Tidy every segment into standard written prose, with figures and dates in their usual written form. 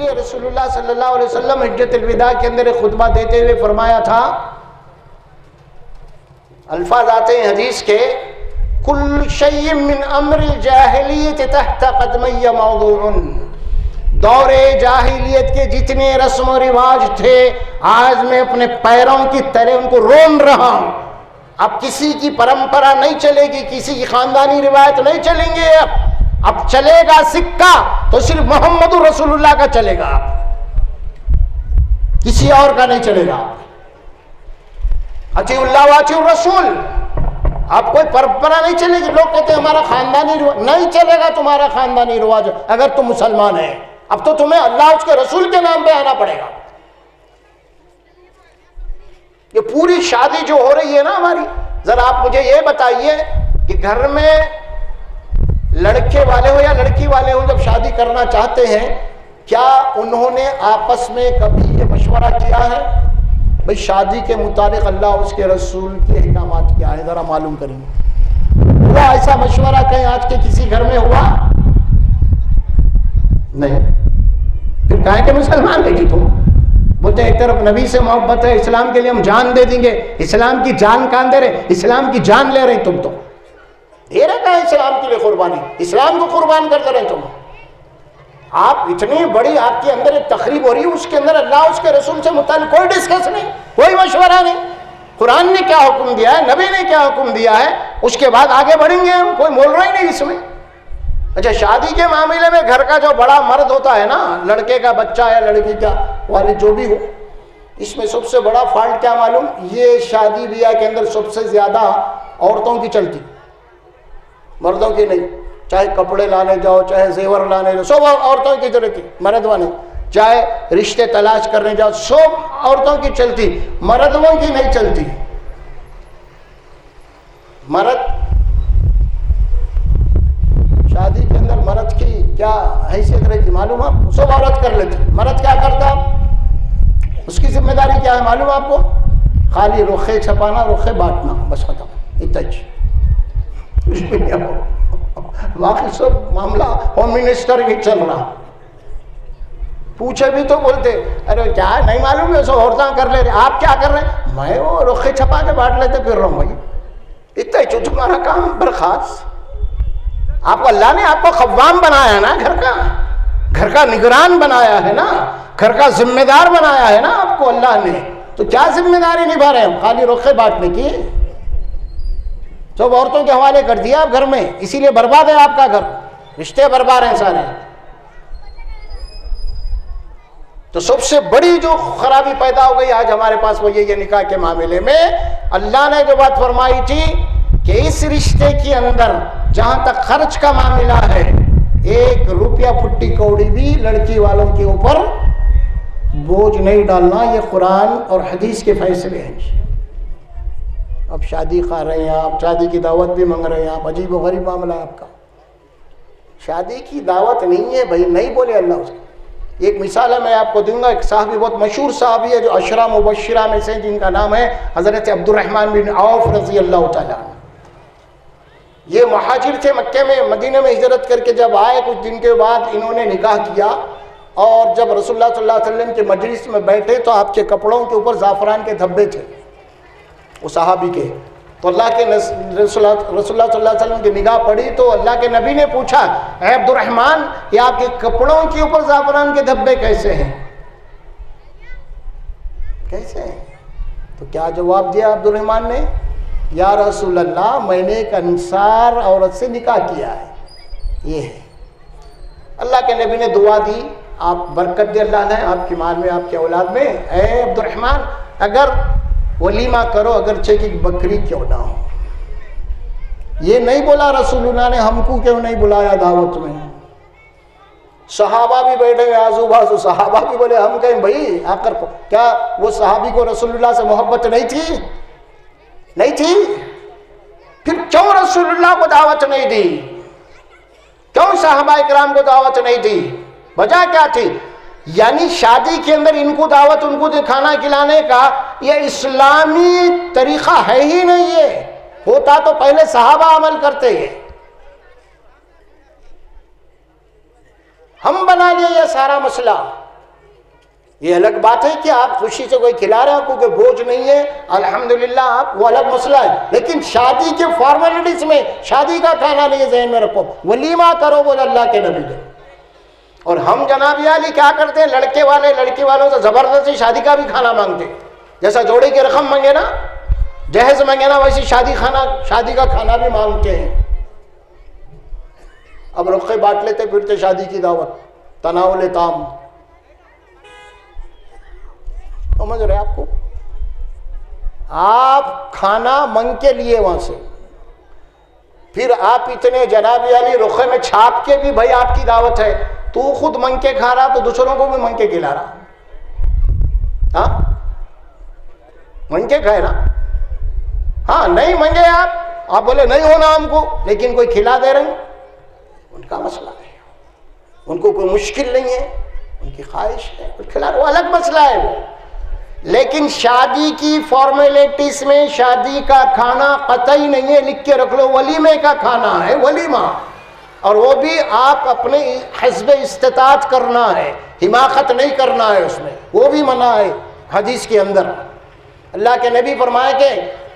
لیے رسول اللہ صلی اللہ علیہ وسلم حجۃ الوداع کے اندر ایک خطبہ دیتے ہوئے فرمایا تھا، الفاظ آتے ہیں حدیث کے، کل شیء من امر الجاہلیت تحت قدمی موضوع، دور جاہلیت کے جتنے رسم و رواج تھے آج میں اپنے پیروں کی تلے ان کو رون رہا ہوں۔ اب کسی کی پرمپرا نہیں چلے گی، کسی کی خاندانی روایت نہیں چلیں گے، اب چلے گا سکہ تو صرف محمد رسول اللہ کا چلے گا، کسی اور کا نہیں چلے گا۔ اطیعوا اللہ واطیعوا الرسول، اب کوئی پرمپرا نہیں چلے گی۔ لوگ کہتے ہیں ہمارا خاندانی رواج نہیں چلے گا، تمہارا خاندانی رواج اگر تم مسلمان ہیں، اب تو تمہیں اللہ اس کے رسول کے نام پہ آنا پڑے گا۔ یہ پوری شادی جو ہو رہی ہے نا ہماری، ذرا آپ مجھے یہ بتائیے کہ گھر میں لڑکے والے ہو یا لڑکی والے ہو جب شادی کرنا چاہتے ہیں، کیا انہوں نے آپس میں کبھی یہ مشورہ کیا ہے بھئی شادی کے متعلق اللہ اس کے رسول کے احکامات کیا ہے؟ ذرا معلوم کریں۔ ہوا ایسا مشورہ کہیں آج کے کسی گھر میں ہوا؟ نہیں۔ پھر کہیں کہ مسلمان ہے جی تم، بولتے ایک طرف نبی سے محبت ہے، اسلام کے لیے ہم جان دے دیں گے، اسلام کی جان کہاں دے رہے؟ اسلام کی جان لے رہے تم، تو دے رہے کہاں اسلام کے لیے قربانی؟ اسلام کو قربان کر دے رہے تم۔ آپ اتنی بڑی آپ کے اندر ایک تقریب ہو رہی ہے، اس کے اندر اللہ اس کے رسول سے متعلق کوئی ڈسکس نہیں، کوئی مشورہ نہیں۔ قرآن نے کیا حکم دیا ہے، نبی نے کیا حکم دیا ہے، اس کے بعد آگے بڑھیں گے ہم، کوئی مول رہا ہی نہیں اس میں۔ اچھا، شادی کے معاملے میں گھر کا جو بڑا مرد ہوتا ہے نا، لڑکے کا بچہ یا لڑکی کا والد جو بھی ہو، اس میں سب سے بڑا فالٹ کیا معلوم؟ یہ شادی بیاہ کے اندر سب سے زیادہ عورتوں کی چلتی، مردوں کی نہیں۔ چاہے کپڑے لانے جاؤ، چاہے زیور لانے جاؤ، سب عورتوں کی چلتی، مردوں نہیں۔ چاہے رشتے تلاش کرنے جاؤ، سب عورتوں کی چلتی، مردوں کی نہیں چلتی۔ مرد شادی کے اندر مرد کی کیا حیثیت رہتی معلوم آپ کو؟ سب عورت کر لیتی۔ مرد کیا کرتا؟ اس کی ذمہ داری کیا ہے معلوم آپ کو؟ خالی رخے چھپانا، رخے بانٹنا، بس ختم، اتنا ہی، کچھ بھی نہیں ہو۔ باقی سب معاملہ ہوم منسٹر کی چل رہا۔ پوچھے بھی تو بولتے ارے کیا نہیں معلوم ہے، سب عورتیں کر لے رہے، آپ کیا کر رہے ہیں؟ میں وہ رخے چھپا کے بانٹ لیتے پھر رہا ہوں بھائی، اتنا ہی تمہارا کام برخاست۔ آپ کو اللہ نے آپ کو خوام بنایا ہے نا، گھر کا نگران بنایا ہے نا، گھر کا ذمہ دار بنایا ہے نا آپ کو اللہ نے، تو کیا ذمہ داری نبھا رہے ہیں؟ خالی رخے بانٹنے کی؟ سب عورتوں کے حوالے کر دیا آپ گھر میں، اسی لیے برباد ہے آپ کا گھر، رشتے برباد ہیں سارے۔ تو سب سے بڑی جو خرابی پیدا ہو گئی آج ہمارے پاس وہ یہ نکاح کے معاملے میں، اللہ نے جو بات فرمائی تھی کہ اس رشتے کے اندر جہاں تک خرچ کا معاملہ ہے، 1 روپیہ پھٹی کوڑی بھی لڑکی والوں کے اوپر بوجھ نہیں ڈالنا، یہ قرآن اور حدیث کے فیصلے ہیں۔ اب شادی کھا رہے ہیں آپ، شادی کی دعوت بھی مانگ رہے ہیں آپ، عجیب و غریب معاملہ ہے آپ کا۔ شادی کی دعوت نہیں ہے بھائی، نہیں بولے اللہ اس کو۔ ایک مثال ہے میں آپ کو دوں گا، ایک صحابی بہت مشہور صحابی ہے جو 10 مبشرہ میں سے، جن کا نام ہے حضرت عبد الرحمن بن عوف رضی اللہ تعالیٰ عنہ۔ یہ مہاجر تھے، مکے میں مدینہ میں ہجرت کر کے جب آئے، کچھ دن کے بعد انہوں نے نکاح کیا، اور جب رسول اللہ صلی اللہ علیہ وسلم کے مجلس میں بیٹھے تو آپ کے کپڑوں کے اوپر زعفران کے دھبے تھے وہ صحابی کے۔ تو اللہ کے رسول اللہ صلی اللہ علیہ وسلم کی نگاہ پڑی تو اللہ کے نبی نے پوچھا، اے عبد الرحمن، یہ آپ کے کپڑوں کے اوپر زعفران کے دھبے کیسے ہیں؟ کیسے ہیں؟ تو کیا جواب دیا عبد الرحمن نے؟ یا رسول اللہ، میں نے ایک انصار عورت سے نکاح کیا ہے، یہ ہے۔ اللہ کے نبی نے دعا دی، آپ برکت دے اللہ نے آپ کی مال میں، آپ کی اولاد میں۔ اے عبد الرحمن، اگر ولیمہ کرو، اگرچہ کہ بکری کیوں نہ ہو۔ یہ نہیں بولا رسول اللہ نے ہم کو کیوں نہیں بلایا دعوت میں۔ صحابہ بھی بیٹھے ہوئے آزو بازو، صحابہ بھی بولے ہم کہیں بھائی آ کر، کیا وہ صحابی کو رسول اللہ سے محبت نہیں تھی؟ نہیں تھی؟ پھر کیوں رسول اللہ کو دعوت نہیں دی؟ کیوں صحابہ اکرام کو دعوت نہیں دی؟ وجہ کیا تھی؟ یعنی شادی کے اندر ان کو دعوت، ان کو کھانا کھلانے کا یہ اسلامی طریقہ ہے ہی نہیں ہے، ہوتا تو پہلے صحابہ عمل کرتے ہیں۔ ہم بنا لیے یہ سارا مسئلہ، یہ الگ بات ہے کہ آپ خوشی سے کوئی کھلا رہے ہیں کیونکہ بوجھ نہیں ہے الحمدللہ آپ، وہ الگ مسئلہ ہے، لیکن شادی کے فارمیلٹیز میں شادی کا کھانا نہیں ذہن میں رکھو، ولیمہ کرو بولے اللہ کے نبی نے۔ اور ہم جناب عالی کیا کرتے ہیں، لڑکے والے لڑکی والوں سے زبردستی شادی کا بھی کھانا مانگتے، جیسا جوڑے کی رقم مانگے نا، جہیز مانگے نا، ویسے شادی کا کھانا بھی مانگتے ہیں۔ اب رقعے بانٹ لیتے پھرتے شادی کی دعوت، تناول تام، سمجھ رہے آپ کو؟ آپ کھانا منگ کے لیے وہاں سے، پھر آپ اتنے جناب عالی رخے میں چھاپ کے بھی بھائی آپ کی دعوت ہے، تو خود منگ کے کھا رہا تو دوسروں کو بھی منگ کے کھلا رہا، ہاں منگ کے کھائے نا، ہاں نہیں منگے آپ بولے نہیں ہونا ہم کو، لیکن کوئی کھلا دے رہے ہیں، ان کا مسئلہ ہے، ان کو کوئی مشکل نہیں ہے، ان کی خواہش ہے کھلا، وہ الگ مسئلہ ہے وہ۔ لیکن شادی کی فارمیلٹیز میں شادی کا کھانا قطعی نہیں ہے، لکھ کے رکھ لو، ولیمے کا کھانا ہے، ولیمہ، اور وہ بھی آپ اپنے حسب استطاعت کرنا ہے، حماقت نہیں کرنا ہے، اس میں وہ بھی منع ہے حدیث کے اندر۔ اللہ کے نبی فرمائے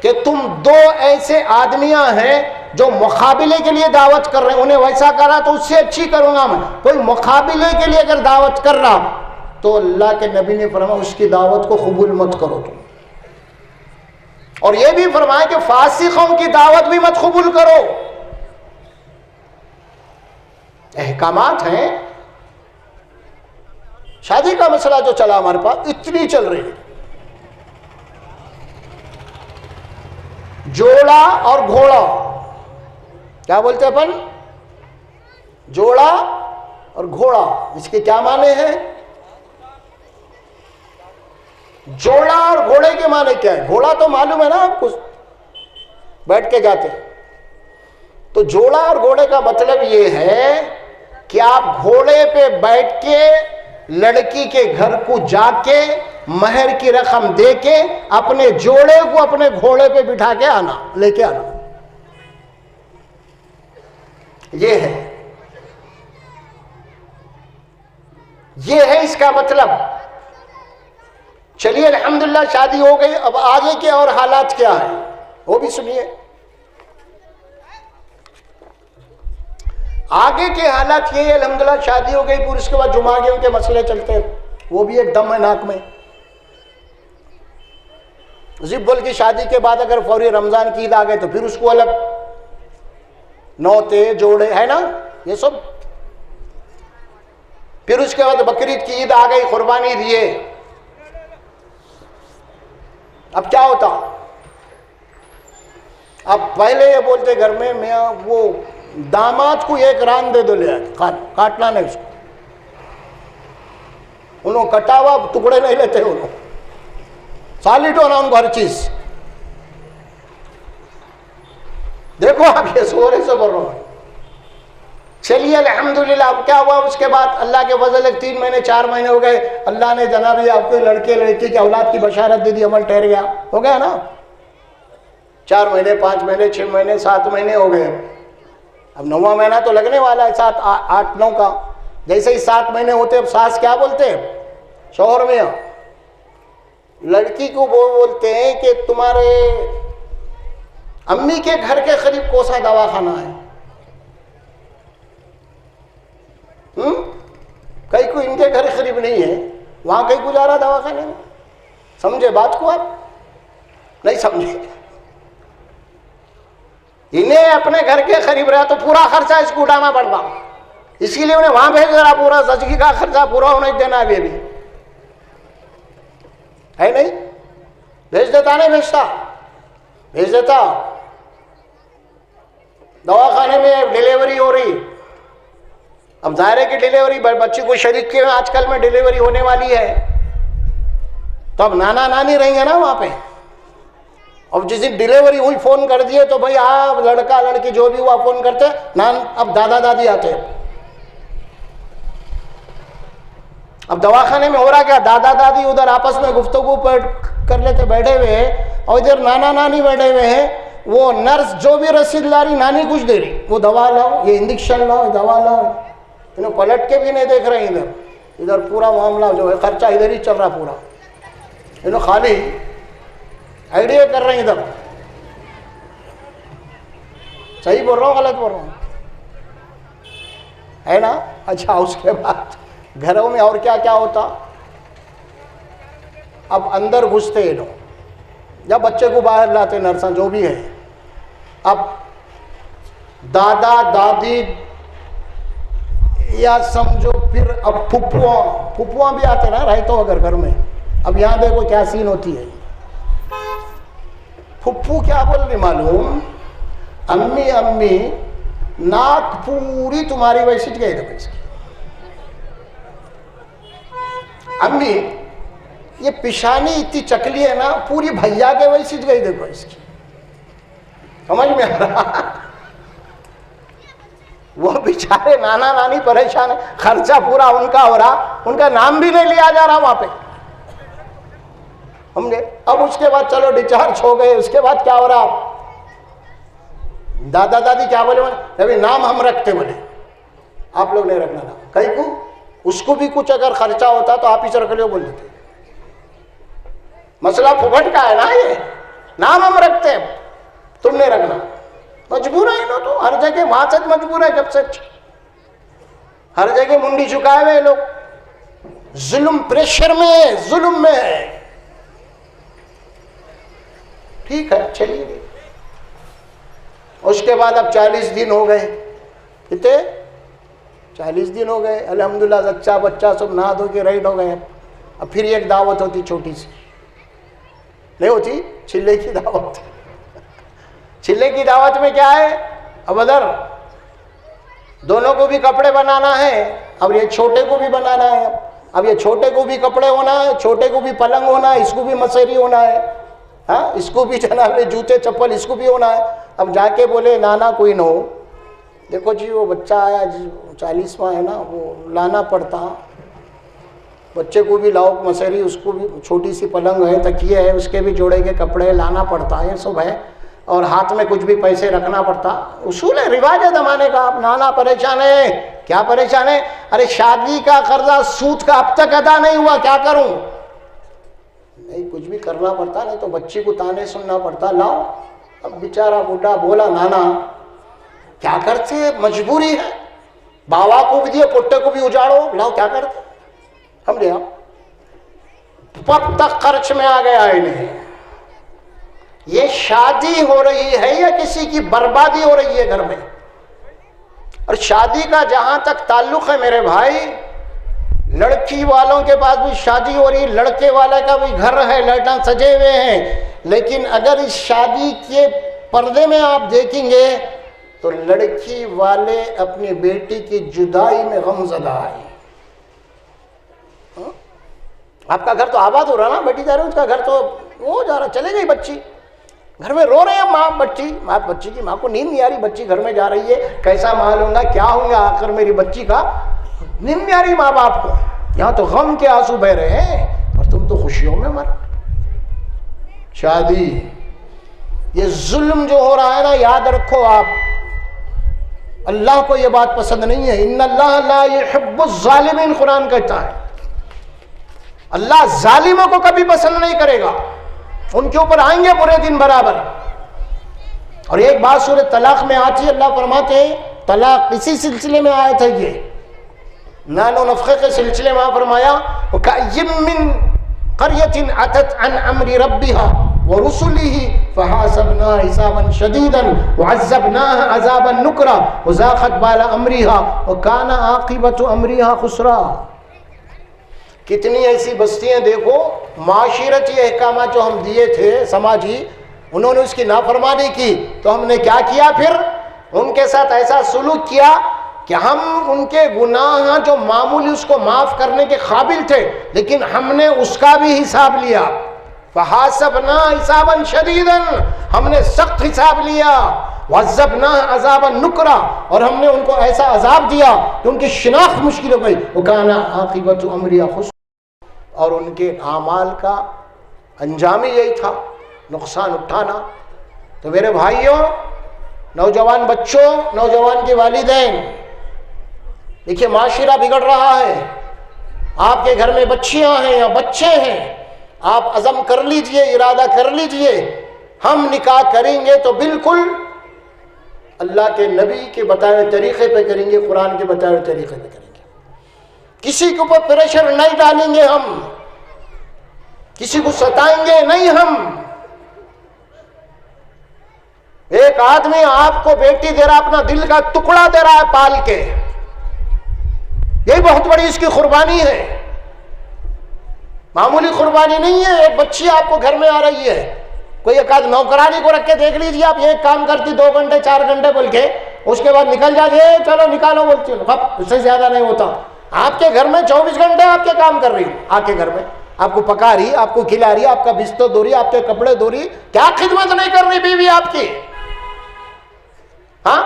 کہ تم دو ایسے آدمیاں ہیں جو مقابلے کے لیے دعوت کر رہے ہیں، انہیں ویسا کرا تو اس سے اچھی کروں گا میں، کوئی مقابلے کے لیے اگر دعوت کر رہا تو اللہ کے نبی نے فرمایا اس کی دعوت کو قبول مت کرو تم، اور یہ بھی فرمایا کہ فاسقوں کی دعوت بھی مت قبول کرو۔ احکامات ہیں۔ شادی کا مسئلہ جو چلا ہمارے پاس اتنی چل رہی ہے، جوڑا اور گھوڑا، کیا بولتے ہیں اپن، جوڑا اور گھوڑا، اس کے کیا معنی ہیں؟ جوڑا اور گھوڑے کے معنی کیا ہے؟ گھوڑا تو معلوم ہے نا آپ کو، بیٹھ کے جاتے، تو جوڑا اور گھوڑے کا مطلب یہ ہے کہ آپ گھوڑے پہ بیٹھ کے لڑکی کے گھر کو جا کے مہر کی رقم دے کے اپنے جوڑے کو اپنے گھوڑے پہ بٹھا کے آنا، لے کے آنا، یہ ہے اس کا مطلب۔ چلیے الحمدللہ شادی ہو گئی، اب آگے کے اور حالات کیا ہیں وہ بھی سنیے۔ آگے کے حالات یہ ہے، الحمدللہ شادی ہو گئی، پھر اس کے بعد جمعہ کے مسئلے چلتے ہیں، وہ بھی ایک دم ہے ناک میں۔ زبل کی شادی کے بعد اگر فوری رمضان کی عید آ گئے تو پھر اس کو الگ نوتے جوڑے ہے نا یہ سب، پھر اس کے بعد بقرعید کی عید آ گئی، قربانی دیے، اب کیا ہوتا؟ اب پہلے یہ بولتے گھر میں میاں وہ داماد کو ایک ران دے دو، لے کاٹنا نہیں اس کو، انہوں کٹا ہوا ٹکڑے نہیں لیتے، انہوں سالٹ ہونا ان کو ہر چیز۔ دیکھو آپ یہ سورے سے بول رہا ہوں۔ چلیے الحمدللہ اب کیا ہوا اس کے بعد؟ اللہ کے فضل 3 مہینے 4 مہینے ہو گئے، اللہ نے جناب آپ کو لڑکے لڑکی کی اولاد کی بشارت دے دی، عمل ٹھہر گیا، ہو گیا نا، 4 مہینے 5 مہینے 6 مہینے 7 مہینے ہو گئے، اب 9واں مہینہ تو لگنے والا ہے، 7 8 9 کا، جیسے ہی 7 مہینے ہوتے اب ساس کیا بولتے ہیں شوہر میں، لڑکی کو وہ بولتے ہیں کہ تمہارے امی کے گھر کے قریب کون سا دواخانہ ہے؟ کئی کو ان کے گھر قریب نہیں ہے، وہاں کہیں کو جا رہا دواخانے میں، سمجھے بات کو؟ آپ نہیں سمجھے، انہیں اپنے گھر کے قریب رہا تو پورا خرچہ اس کو اٹھانا پڑتا، اسی لیے انہیں وہاں بھیج رہا، پورا زچگی کا خرچہ پورا ہونے دینا ابھی ہے نہیں، بھیج دیتا نہیں بھیجتا، بھیج دیتا۔ دواخانے میں ڈیلیوری ہو رہی، اب ظاہر ہے کہ ڈیلیوری بچی کو شریک کے آج کل میں ڈیلیوری ہونے والی ہے، تو اب نانا نانی رہیں گے نا وہاں پہ، اب جس دن ڈیلیوری ہوئی فون کر دیے تو بھائی آپ لڑکا لڑکی جو بھی ہوا فون کرتے، اب دادا دادی آتے، اب دواخانے میں ہو رہا کیا، دادا دادی ادھر آپس میں گفتگو کر لیتے بیٹھے ہوئے ہیں، اور ادھر نانا نانی بیٹھے ہوئے ہیں، وہ نرس جو بھی رسید لا رہی نانی کچھ دے رہی، وہ دوا لاؤ، یہ انجیکشن لاؤ، دوا لاؤ، انہیں پلٹ کے بھی نہیں دیکھ رہے ادھر، ادھر پورا معاملہ جو ہے خرچہ ادھر ہی چل رہا پورا، انہوں خالی آئیڈیا کر رہے ہیں ادھر. صحیح بول رہا ہوں غلط بول رہا ہوں؟ ہے نا. اچھا اس کے بعد گھروں میں اور کیا کیا ہوتا. اب اندر گھستے یہ لوگ، جب بچے کو باہر لاتے نرساں جو بھی ہے، اب دادا دادی یا سمجھو پھر اب پھپھواں بھی آتے نا رہے تو اگر گھر میں. اب یہاں دیکھو کیا سین ہوتی ہے. پھپھو کیا بول رہی معلوم؟ امی امی ناک پوری تمہاری ویسی گئی دیکھو اس کی. امی یہ پیشانی اتنی چکلی ہے نا پوری بھیا کے ویسی گئی دیکھو اس کی. سمجھ میں آ رہا؟ وہ بیچارے نانا نانی پریشان ہے، خرچہ پورا ان کا ہو رہا، ان کا نام بھی نہیں لیا جا رہا وہاں پہ. سمجھے؟ اب اس کے بعد چلو ڈسچارج ہو گئے، اس کے بعد کیا ہو رہا؟ دادا دادی کیا بولے؟ ابھی نام ہم رکھتے بولے، آپ لوگ نہیں رکھنا نام. کہیں کو اس کو بھی کچھ اگر خرچہ ہوتا تو آپ ہی سے رکھ لو بول دیتے. مسئلہ پھوٹ کا ہے نا، یہ نام ہم رکھتے ہیں تم نہیں رکھنا. مجبور ہے انہوں تو ہر جگہ، وہاں سے مجبور ہے جب سے ہر جگہ منڈی چکائے ہوئے لوگ. ظلم پریشر میں، ظلم میں. ٹھیک ہے چلیے گئے. اس کے بعد اب 40 دن ہو گئے. کتنے؟ 40 دن ہو گئے. الحمدللہ بچہ بچہ سب نہا دھو کے ریڈ ہو گئے. اب پھر ایک دعوت ہوتی چھوٹی سی، نہیں ہوتی؟ چلے کی دعوت. چلے کی دعوت میں کیا ہے؟ اب ادھر دونوں کو بھی کپڑے بنانا ہے، اب یہ چھوٹے کو بھی بنانا ہے. اب یہ چھوٹے کو بھی کپڑے ہونا ہے، چھوٹے کو بھی پلنگ ہونا ہے، اس کو بھی مسیری ہونا ہے، ہاں اس کو بھی جناب جوتے چپل اس کو بھی ہونا ہے. اب جا کے بولے نانا کوئی نہ ہو، دیکھو جی وہ بچہ آیا 40واں ہے نا، وہ لانا پڑتا. بچے کو بھی لاؤ مسیری، اس کو بھی چھوٹی سی پلنگ ہے، تکیے ہے، اس کے بھی جوڑے کے کپڑے لانا پڑتا ہے، سب ہے. اور ہاتھ میں کچھ بھی پیسے رکھنا پڑتا. اصول ہے، رواج ہے زمانے کا. اب نانا پریشان ہے. کیا پریشان ہے؟ ارے شادی کا قرضہ سود کا اب تک ادا نہیں ہوا، کیا کروں؟ نہیں کچھ بھی کرنا پڑتا، نہیں تو بچی کو تانے سننا پڑتا. لاؤ. اب بیچارہ بوڑھا بولا نانا کیا کرتے، مجبوری ہے. باوا کو بھی دیے، پوٹے کو بھی اجاڑو، لاؤ کیا کرتے. سمجھے آپ؟ اب تک خرچ میں آ گیا انہیں. یہ شادی ہو رہی ہے یا کسی کی بربادی ہو رہی ہے گھر میں؟ اور شادی کا جہاں تک تعلق ہے میرے بھائی، لڑکی والوں کے پاس بھی شادی ہو رہی، لڑکے والے کا بھی گھر ہے، لائٹاں سجے ہوئے ہیں. لیکن اگر اس شادی کے پردے میں آپ دیکھیں گے تو لڑکی والے اپنی بیٹی کی جدائی میں غم زدہ ہیں. آپ کا گھر تو آباد ہو رہا نا، بیٹی جا رہی ہے، اس کا گھر تو وہ جا رہا، چلے گئی بچی. گھر میں رو رہے ہیں ماں، بچی کی ماں کو نیند نہیں آ رہی، بچی گھر میں جا رہی ہے، کیسا ماحول ہوگا، کیا ہوں گا آخر میری بچی کا. نیند نہیں آ رہی ماں باپ کو. یہاں تو غم کے آنسو بہ رہے ہیں اور تم تو خوشیوں میں مر. شادی یہ ظلم جو ہو رہا ہے نا، یاد رکھو آپ، اللہ کو یہ بات پسند نہیں ہے. ان اللہ لا يحب الظالمین، قرآن کہتا ہے اللہ ظالموں کو کبھی پسند نہیں کرے گا. ان کے اوپر آئیں گے برے دن برابر. اور ایک بات سورۃ طلاق میں آتی ہے، اللہ فرماتے ہیں طلاق اسی سلسلے میں آیا تھا. یہ نانو نفخے کے سلسلے میں فرمایا وَكَأَيٍّ مِّن قَرْيَةٍ عَتَتْ عَنْ أَمْرِ رَبِّهَا وَرُسُلِهِ فَحَاسَبْنَاهَا حِسَابًا شَدِيدًا وَعَذَّبْنَاهَا عَذَابًا نُكْرًا وَذَاقَتْ وَبَالَ أَمْرِهَا وَكَانَ عَاقِبَةُ أَمْرِهَا خُسْرًا. کتنی ایسی بستیاں دیکھو، معاشرتی احکامات جو ہم دیے تھے سماجی، انہوں نے اس کی نافرمانی کی تو ہم نے کیا کیا؟ پھر ان کے ساتھ ایسا سلوک کیا کہ ہم ان کے گناہ جو معمولی اس کو معاف کرنے کے قابل تھے، لیکن ہم نے اس کا بھی حساب لیا. فَحَاسَبْنَا حِسَابًا شَدِيدًا، ہم نے سخت حساب لیا. وَعَذَّبْنَاهَا عَذَابًا نُكْرًا، اور ہم نے ان کو ایسا عذاب دیا کہ ان کی شناخت مشکل ہو گئی. وَكَانَ عَاقِبَةُ أَمْرِهَا خُسْرًا، اور ان کے اعمال کا انجام ہی یہی تھا، نقصان اٹھانا. تو میرے بھائیوں، نوجوان بچوں، نوجوان کے والدین، دیکھیے معاشرہ بگڑ رہا ہے. آپ کے گھر میں بچیاں ہیں یا بچے ہیں، آپ عزم کر لیجئے، ارادہ کر لیجئے، ہم نکاح کریں گے تو بالکل اللہ کے نبی کے بتائے ہوئے طریقے پہ کریں گے، قرآن کے بتائے ہوئے طریقے پہ کریں گے، کسی کے اوپر پریشر نہیں ڈالیں گے، ہم کسی کو ستائیں گے نہیں۔ ہم ایک آدمی آپ کو بیٹی دے رہا، اپنا دل کا ٹکڑا دے رہا ہے پال کے، یہی بہت بڑی اس کی قربانی ہے، معمولی قربانی نہیں ہے۔ ایک بچی آپ کو گھر میں آ رہی ہے، کوئی ایک آدھ نوکرانی کو رکھ کے دیکھ لیجیے، آپ یہ کام کرتی 2 گھنٹے 4 گھنٹے بول کے، اس کے بعد نکل جاتی ہے، چلو نکالو بولتی ہوں، اس سے زیادہ نہیں ہوتا۔ آپ کے گھر میں 24 گھنٹے آپ کے کام کر رہی ہوں، آپ کے گھر میں آپ کو پکا رہی، آپ کو کھلا رہی، آپ کا بستر دھو رہی، آپ کے کپڑے دھو رہی، کیا خدمت نہیں کر رہی بیوی آپ کی؟ ہاں،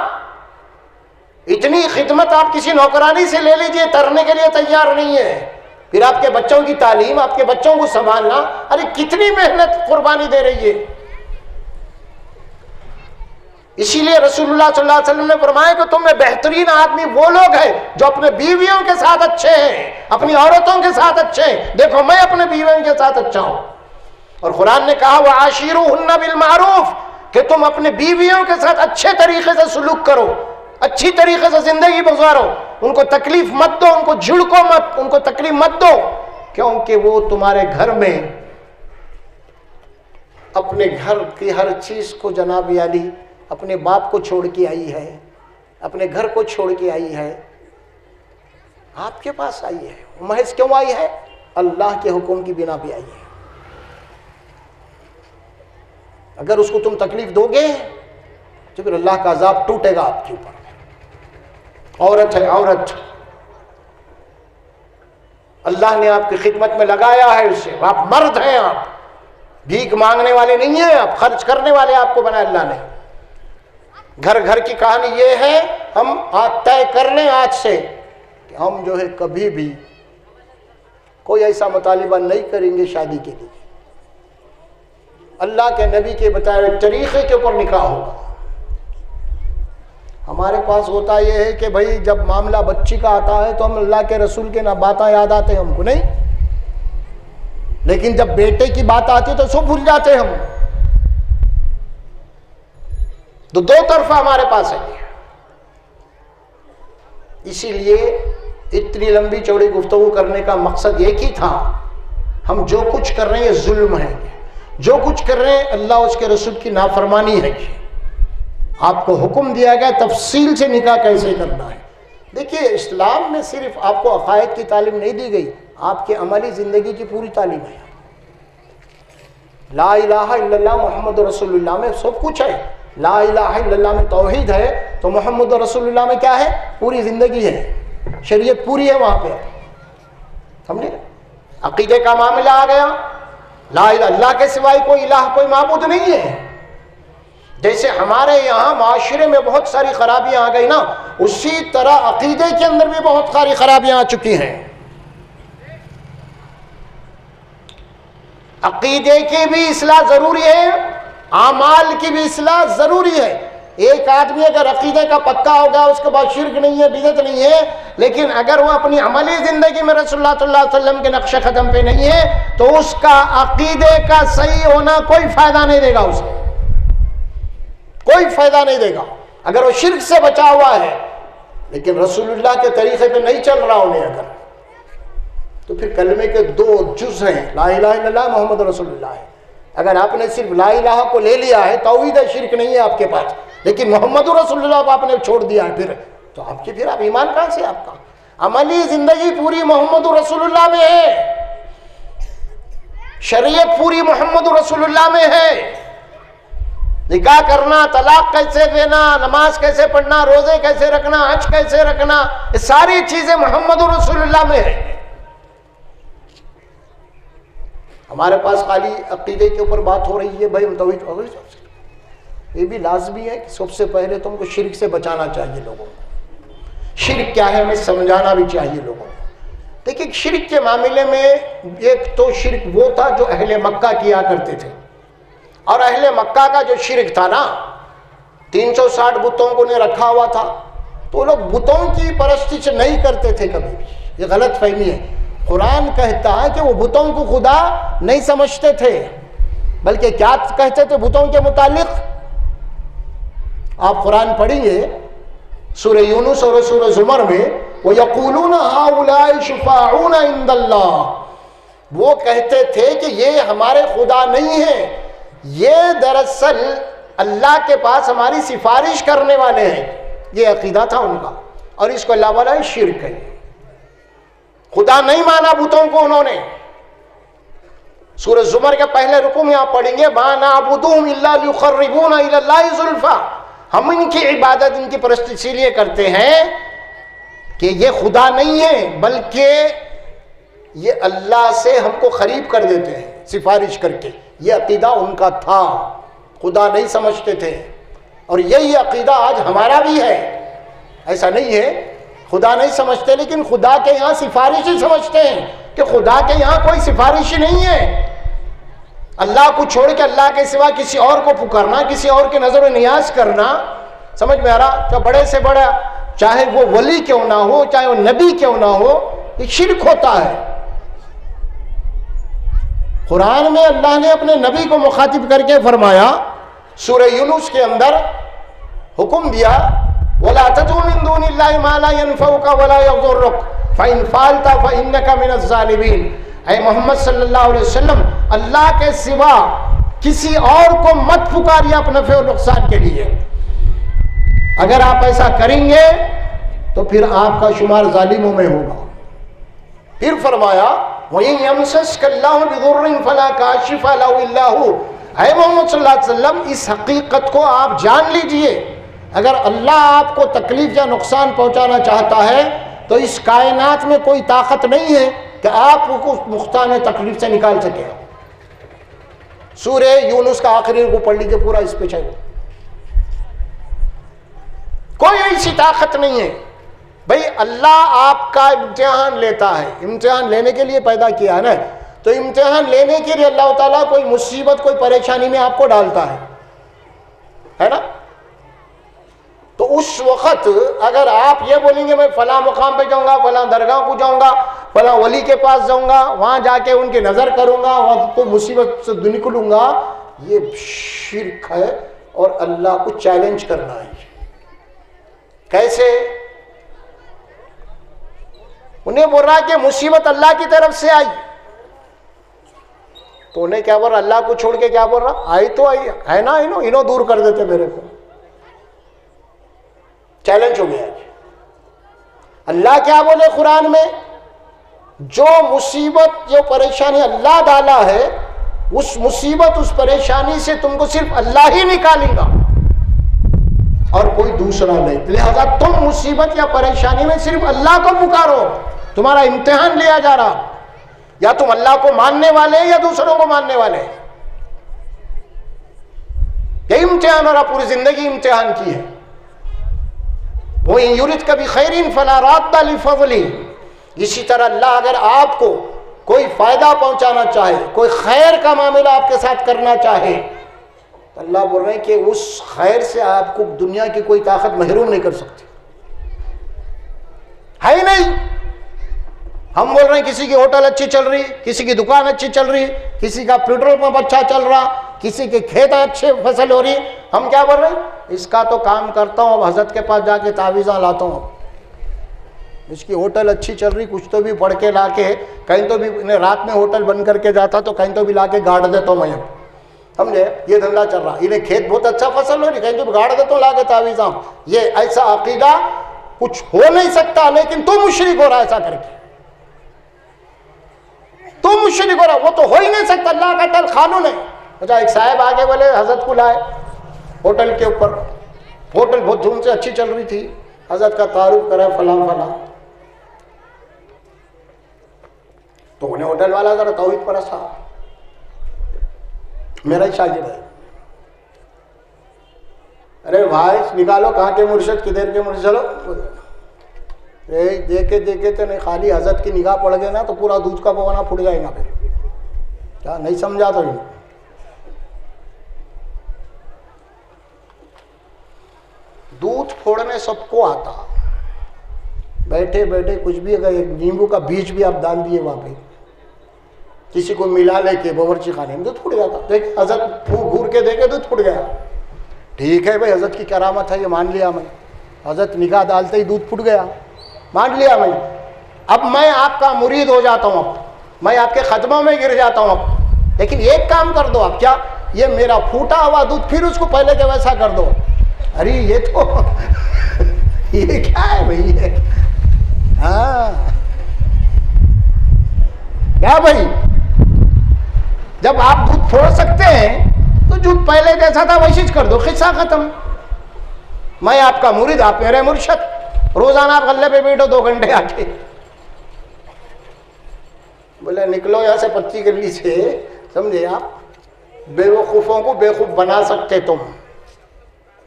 اتنی خدمت آپ کسی نوکرانی سے لے لیجئے، ترنے کے لیے تیار نہیں ہے۔ پھر آپ کے بچوں کی تعلیم، آپ کے بچوں کو سنبھالنا، ارے کتنی محنت قربانی دے رہی ہے۔ اسی لیے رسول اللہ صلی اللہ علیہ وسلم نے فرمایا کہ تم میں بہترین آدمی وہ لوگ ہیں جو اپنے بیویوں کے ساتھ اچھے ہیں، اپنی عورتوں کے ساتھ اچھے ہیں۔ دیکھو میں اپنے بیویوں کے ساتھ اچھا ہوں، اور قرآن نے کہا وَعَاشِرُوهُنَّ بِالْمَعْرُوفِ کہ تم اپنے بیویوں کے ساتھ اچھے طریقے سے سلوک کرو، اچھی طریقے سے زندگی گزارو، ان کو تکلیف مت دو، ان کو جھڑکو مت، ان کو تکلیف مت دو، کیونکہ وہ تمہارے گھر میں اپنے گھر کی ہر چیز کو جناب علی اپنے باپ کو چھوڑ کے آئی ہے، اپنے گھر کو چھوڑ کے آئی ہے، آپ کے پاس آئی ہے۔ محض کیوں آئی ہے؟ اللہ کے حکم کی بنا پہ آئی ہے۔ اگر اس کو تم تکلیف دو گے تو پھر اللہ کا عذاب ٹوٹے گا آپ کے اوپر۔ عورت ہے عورت، اللہ نے آپ کی خدمت میں لگایا ہے اسے، آپ مرد ہیں، آپ بھیک مانگنے والے نہیں ہیں، آپ خرچ کرنے والے آپ کو بنایا اللہ نے۔ گھر گھر کی کہانی یہ ہے، ہم طے کر لیں آج سے کہ ہم جو ہے کبھی بھی کوئی ایسا مطالبہ نہیں کریں گے شادی کے لیے، اللہ کے نبی کے بتائے ہوئے طریقے کے اوپر نکاح ہوگا۔ ہمارے پاس ہوتا یہ ہے کہ بھائی جب معاملہ بچی کا آتا ہے تو ہم اللہ کے رسول کے نہ باتیں یاد آتے ہیں ہم کو، نہیں، لیکن جب بیٹے کی بات آتی ہے تو سب بھول جاتے ہیں ہم۔ تو دو طرفہ ہمارے پاس ہے۔ اسی لیے اتنی لمبی چوڑی گفتگو کرنے کا مقصد ایک ہی تھا، ہم جو کچھ کر رہے ہیں یہ ظلم ہے، جو کچھ کر رہے ہیں اللہ اس کے رسول کی نافرمانی ہے۔ آپ کو حکم دیا گیا تفصیل سے نکاح کیسے کرنا ہے۔ دیکھیے اسلام میں صرف آپ کو عقائد کی تعلیم نہیں دی گئی، آپ کے عملی زندگی کی پوری تعلیم ہے۔ لا الہ الا اللہ محمد رسول اللہ میں سب کچھ ہے۔ لا الہ الا اللہ میں توحید ہے تو محمد رسول اللہ میں کیا ہے؟ پوری زندگی ہے، شریعت پوری ہے وہاں پہ، سمجھے؟ عقیدے کا معاملہ آ گیا، لا الہ اللہ کے سوائے کوئی الہ کوئی معبود نہیں ہے۔ جیسے ہمارے یہاں معاشرے میں بہت ساری خرابیاں آ گئی نا، اسی طرح عقیدے کے اندر بھی بہت ساری خرابیاں آ چکی ہیں۔ عقیدے کی بھی اصلاح ضروری ہے، اعمال کی بھی اصلاح ضروری ہے۔ ایک آدمی اگر عقیدے کا پکا ہوگا، اس کے بعد شرک نہیں ہے، بدعت نہیں ہے، لیکن اگر وہ اپنی عملی زندگی میں رسول اللہ صلی اللہ علیہ وسلم کے نقش قدم پہ نہیں ہے تو اس کا عقیدے کا صحیح ہونا کوئی فائدہ نہیں دے گا، اسے کوئی فائدہ نہیں دے گا۔ اگر وہ شرک سے بچا ہوا ہے لیکن رسول اللہ کے طریقے پہ نہیں چل رہا انہیں اگر، تو پھر کلمے کے 2 جز ہیں، لا الہ الا اللہ محمد رسول اللہ ہے۔ اگر آپ نے صرف لا الہ کو لے لیا ہے، توحید شرک نہیں ہے آپ کے پاس، لیکن محمد رسول اللہ کو آپ نے چھوڑ دیا ہے، پھر آپ ایمان کہاں سے؟ آپ کا عملی زندگی پوری محمد رسول اللہ میں ہے، شریعت پوری محمد رسول اللہ میں ہے۔ نکاح کرنا، طلاق کیسے دینا، نماز کیسے پڑھنا، روزے کیسے رکھنا، حج کیسے رکھنا، یہ ساری چیزیں محمد رسول اللہ میں ہے۔ ہمارے پاس خالی عقیدے کے اوپر بات ہو رہی ہے، بھائی ہم توحید، یہ بھی لازمی ہے کہ سب سے پہلے تم کو شرک سے بچانا چاہیے لوگوں کو۔ شرک کیا ہے ہمیں سمجھانا بھی چاہیے لوگوں کو۔ دیکھیے شرک کے معاملے میں ایک تو شرک وہ تھا جو اہل مکہ کیا کرتے تھے، اور اہل مکہ کا جو شرک تھا نا، 360 بتوں کو نے رکھا ہوا تھا، تو لوگ بتوں کی پرستش نہیں کرتے تھے کبھی بھی، یہ غلط فہمی ہے۔ قرآن کہتا ہے کہ وہ بتوں کو خدا نہیں سمجھتے تھے، بلکہ کیا کہتے تھے بتوں کے متعلق؟ آپ قرآن پڑھیں گے سورہ یونس اور سورہ زمر میں، وَيَقُولُونَ هَؤُلَاءِ شُفَاعُونَ عِندَ اللَّهِ، وہ کہتے تھے کہ یہ ہمارے خدا نہیں ہیں، یہ دراصل اللہ کے پاس ہماری سفارش کرنے والے ہیں۔ یہ عقیدہ تھا ان کا، اور اس کو اللہ والا شرک ہے۔ خدا نہیں مانا بتوں کو انہوں نے۔ سورہ زمر کے پہلے رکوع میں آپ پڑھیں گے مَا نَعْبُدُهُمْ إِلَّا لِيُقَرِّبُونَ إِلَى اللَّهِ زُلْفَىٰ، ہم ان کی عبادت، ان کی پرست اسی لیے کرتے ہیں کہ یہ خدا نہیں ہے، بلکہ یہ اللہ سے ہم کو قریب کر دیتے ہیں سفارش کر کے۔ یہ عقیدہ ان کا تھا، خدا نہیں سمجھتے تھے، اور یہی عقیدہ آج ہمارا بھی ہے۔ ایسا نہیں ہے خدا نہیں سمجھتے، لیکن خدا کے یہاں سفارش ہی سمجھتے ہیں کہ خدا کے یہاں کوئی سفارش ہی نہیں ہے۔ اللہ کو چھوڑ کے اللہ کے سوا کسی اور کو پکارنا، کسی اور کی نظر و نیاز کرنا، سمجھ میں آ رہا؟ تو بڑے سے بڑا، چاہے وہ ولی کیوں نہ ہو، چاہے وہ نبی کیوں نہ ہو، یہ شرک ہوتا ہے۔ قرآن میں اللہ نے اپنے نبی کو مخاطب کر کے فرمایا، سورہ یونس کے اندر حکم دیا وَلَا تَدْعُ مِن دُونِ اللَّهِ مَا لَا يَنفَعُكَ وَلَا يَضُرُّكَ فَإِنْ فَعَلْتَ فَإِنَّكَ مِنَ الظَّالِمِينَ۔ اے محمد صلی اللہ علیہ وسلم، اللہ کے سوا کسی اور کو مت پکاریے اپنے نفع و نقصان کے لیے۔ اگر آپ ایسا کریں گے تو پھر آپ کا شمار ظالموں میں ہوگا۔ پھر فرمایا وَإِنْ يَمْسَسْكَ اللَّهُ بِضُرٍّ فَلَا كَاشِفَ لَهُ إِلَّا هُوَ۔ اے محمد صلی اللہ علیہ وسلم، اس حقیقت کو آپ جان لیجئے، اگر اللہ آپ کو تکلیف یا نقصان پہنچانا چاہتا ہے تو اس کائنات میں کوئی طاقت نہیں ہے کہ آپ کو نقصان تکلیف سے نکال سکے۔ سورہ یونس کا آخری رکوع پڑھ لیجئے، پورا اس پہ چاہیے، کوئی ایسی طاقت نہیں ہے۔ بھئی اللہ آپ کا امتحان لیتا ہے، امتحان لینے کے لیے پیدا کیا ہے نا، تو امتحان لینے کے لیے اللہ تعالیٰ کوئی مصیبت، کوئی پریشانی میں آپ کو ڈالتا ہے نا۔ تو اس وقت اگر آپ یہ بولیں گے میں فلاں مقام پہ جاؤں گا، فلاں درگاہ کو جاؤں گا، فلاں ولی کے پاس جاؤں گا، وہاں جا کے ان کی نظر کروں گا، وہاں کو مصیبت سے نکلوں گا، یہ شرک ہے اور اللہ کو چیلنج کرنا ہے۔ کیسے؟ انہیں بول رہا کہ مصیبت اللہ کی طرف سے آئی، تو انہیں کیا بول رہا؟ اللہ کو چھوڑ کے کیا بول رہا؟ آئی تو آئی ہے نا، انہوں دور کر دیتے میرے کو۔ چیلنج ہو گیا۔ اللہ کیا بولے قرآن میں؟ جو مصیبت، جو پریشانی اللہ ڈالا ہے، اس مصیبت، اس پریشانی سے تم کو صرف اللہ ہی نکالے گا اور کوئی دوسرا نہیں۔ لہذا تم مصیبت یا پریشانی میں صرف اللہ کو پکارو، تمہارا امتحان لیا جا رہا، یا تم اللہ کو ماننے والے یا دوسروں کو ماننے والے۔ یہ امتحان اور پوری زندگی امتحان کی ہے۔ وَإِن يُرِدْكَ بِخَيْرٍ فَلَا رَادَّ لِفَضْلِهِ۔ اسی طرح اللہ اگر آپ کو کوئی فائدہ پہنچانا چاہے، کوئی خیر کا معاملہ آپ کے ساتھ کرنا چاہے، تو اللہ بول رہے ہیں کہ اس خیر سے آپ کو دنیا کی کوئی طاقت محروم نہیں کر سکتی، ہے ہی نہیں۔ ہم بول رہے ہیں کسی کی ہوٹل اچھی چل رہی، کسی کی دکان اچھی چل رہی، کسی کا پیٹرول پمپ اچھا چل رہا، کسی کے کھیت اچھے فصل ہو رہی، ہم کیا بول رہے ہیں؟ اس کا تو کام کرتا ہوں، اب حضرت کے پاس جا کے تعویذاں لاتا ہوں، اس کی ہوٹل اچھی چل رہی، کچھ تو بھی پڑھ کے لا کے، کہیں تو بھی انہیں رات میں ہوٹل بند کر کے جاتا تو کہیں تو بھی لا کے گاڑ دیتا ہوں میں، سمجھے؟ یہ دھندا چل رہا، انہیں کھیت بہت اچھا فصل ہو رہی، کہیں تو بھی گاڑ دیتا ہوں لا کے تعویذاں۔ یہ ایسا عقیدہ کچھ ہو نہیں سکتا، لیکن تو مشرک ہو رہا ایسا کر کے، تو مشرک ہو رہا، وہ تو ہو ہی نہیں سکتا، اللہ کا ٹل قانون ہے۔ اچھا ایک صاحب آگے بولے حضرت کو لائے ہوٹل کے اوپر، ہوٹل بہت دھوم سے اچھی چل رہی تھی، حضرت کا تعارف کرا فلاں فلاں، تو انہیں ہوٹل والا ذرا توحید پر ہنسا، میرا ہی شاگرد ہے۔ ارے بھائی نکالو کہاں کے مرشد، کدھر کے مرشد، چلو دیکھے دیکھے تو نہیں، خالی حضرت کی نگاہ پڑ گئے نا تو پورا دودھ کا بگونا پھٹ جائے گا، پھر کیا نہیں سمجھا تو انہیں۔ دودھ پھوڑنے سب کو آتا، بیٹھے بیٹھے کچھ بھی اگر ایک نیمبو کا بیج بھی آپ ڈال دیے وہاں پہ, کسی کو ملا لے کے باورچی خانے میں, دودھ پھٹ گیا تھا. دیکھ حضرت گھور کے دیکھے دودھ پھٹ گیا. ٹھیک ہے بھائی, حضرت کی کرامت ہے, یہ مان لیا میں. حضرت نگاہ ڈالتے ہی دودھ پھٹ گیا, مان لیا میں. اب میں آپ کا مرید ہو جاتا ہوں, اب میں آپ کے قدموں میں گر جاتا ہوں اب. لیکن ایک کام کر دو آپ, کیا یہ میرا پھوٹا ہوا دودھ پھر اس کو پہلے کے ویسا کر دو. ارے یہ تو یہ کیا ہے بھائی, یہ ہاں کیا بھائی, جب آپ دودھ پھوڑ سکتے ہیں تو دودھ پہلے جیسا تھا ویسے کر دو, قصہ ختم. میں آپ کا مرید, آپ میرے مرشد. روزانہ آپ غلے پہ بیٹھو 2 گھنٹے آ کے. بولے نکلو یہاں سے پتی گلی سے, سمجھے آپ. بے وقوفوں کو بے وقوف بنا سکتے تم,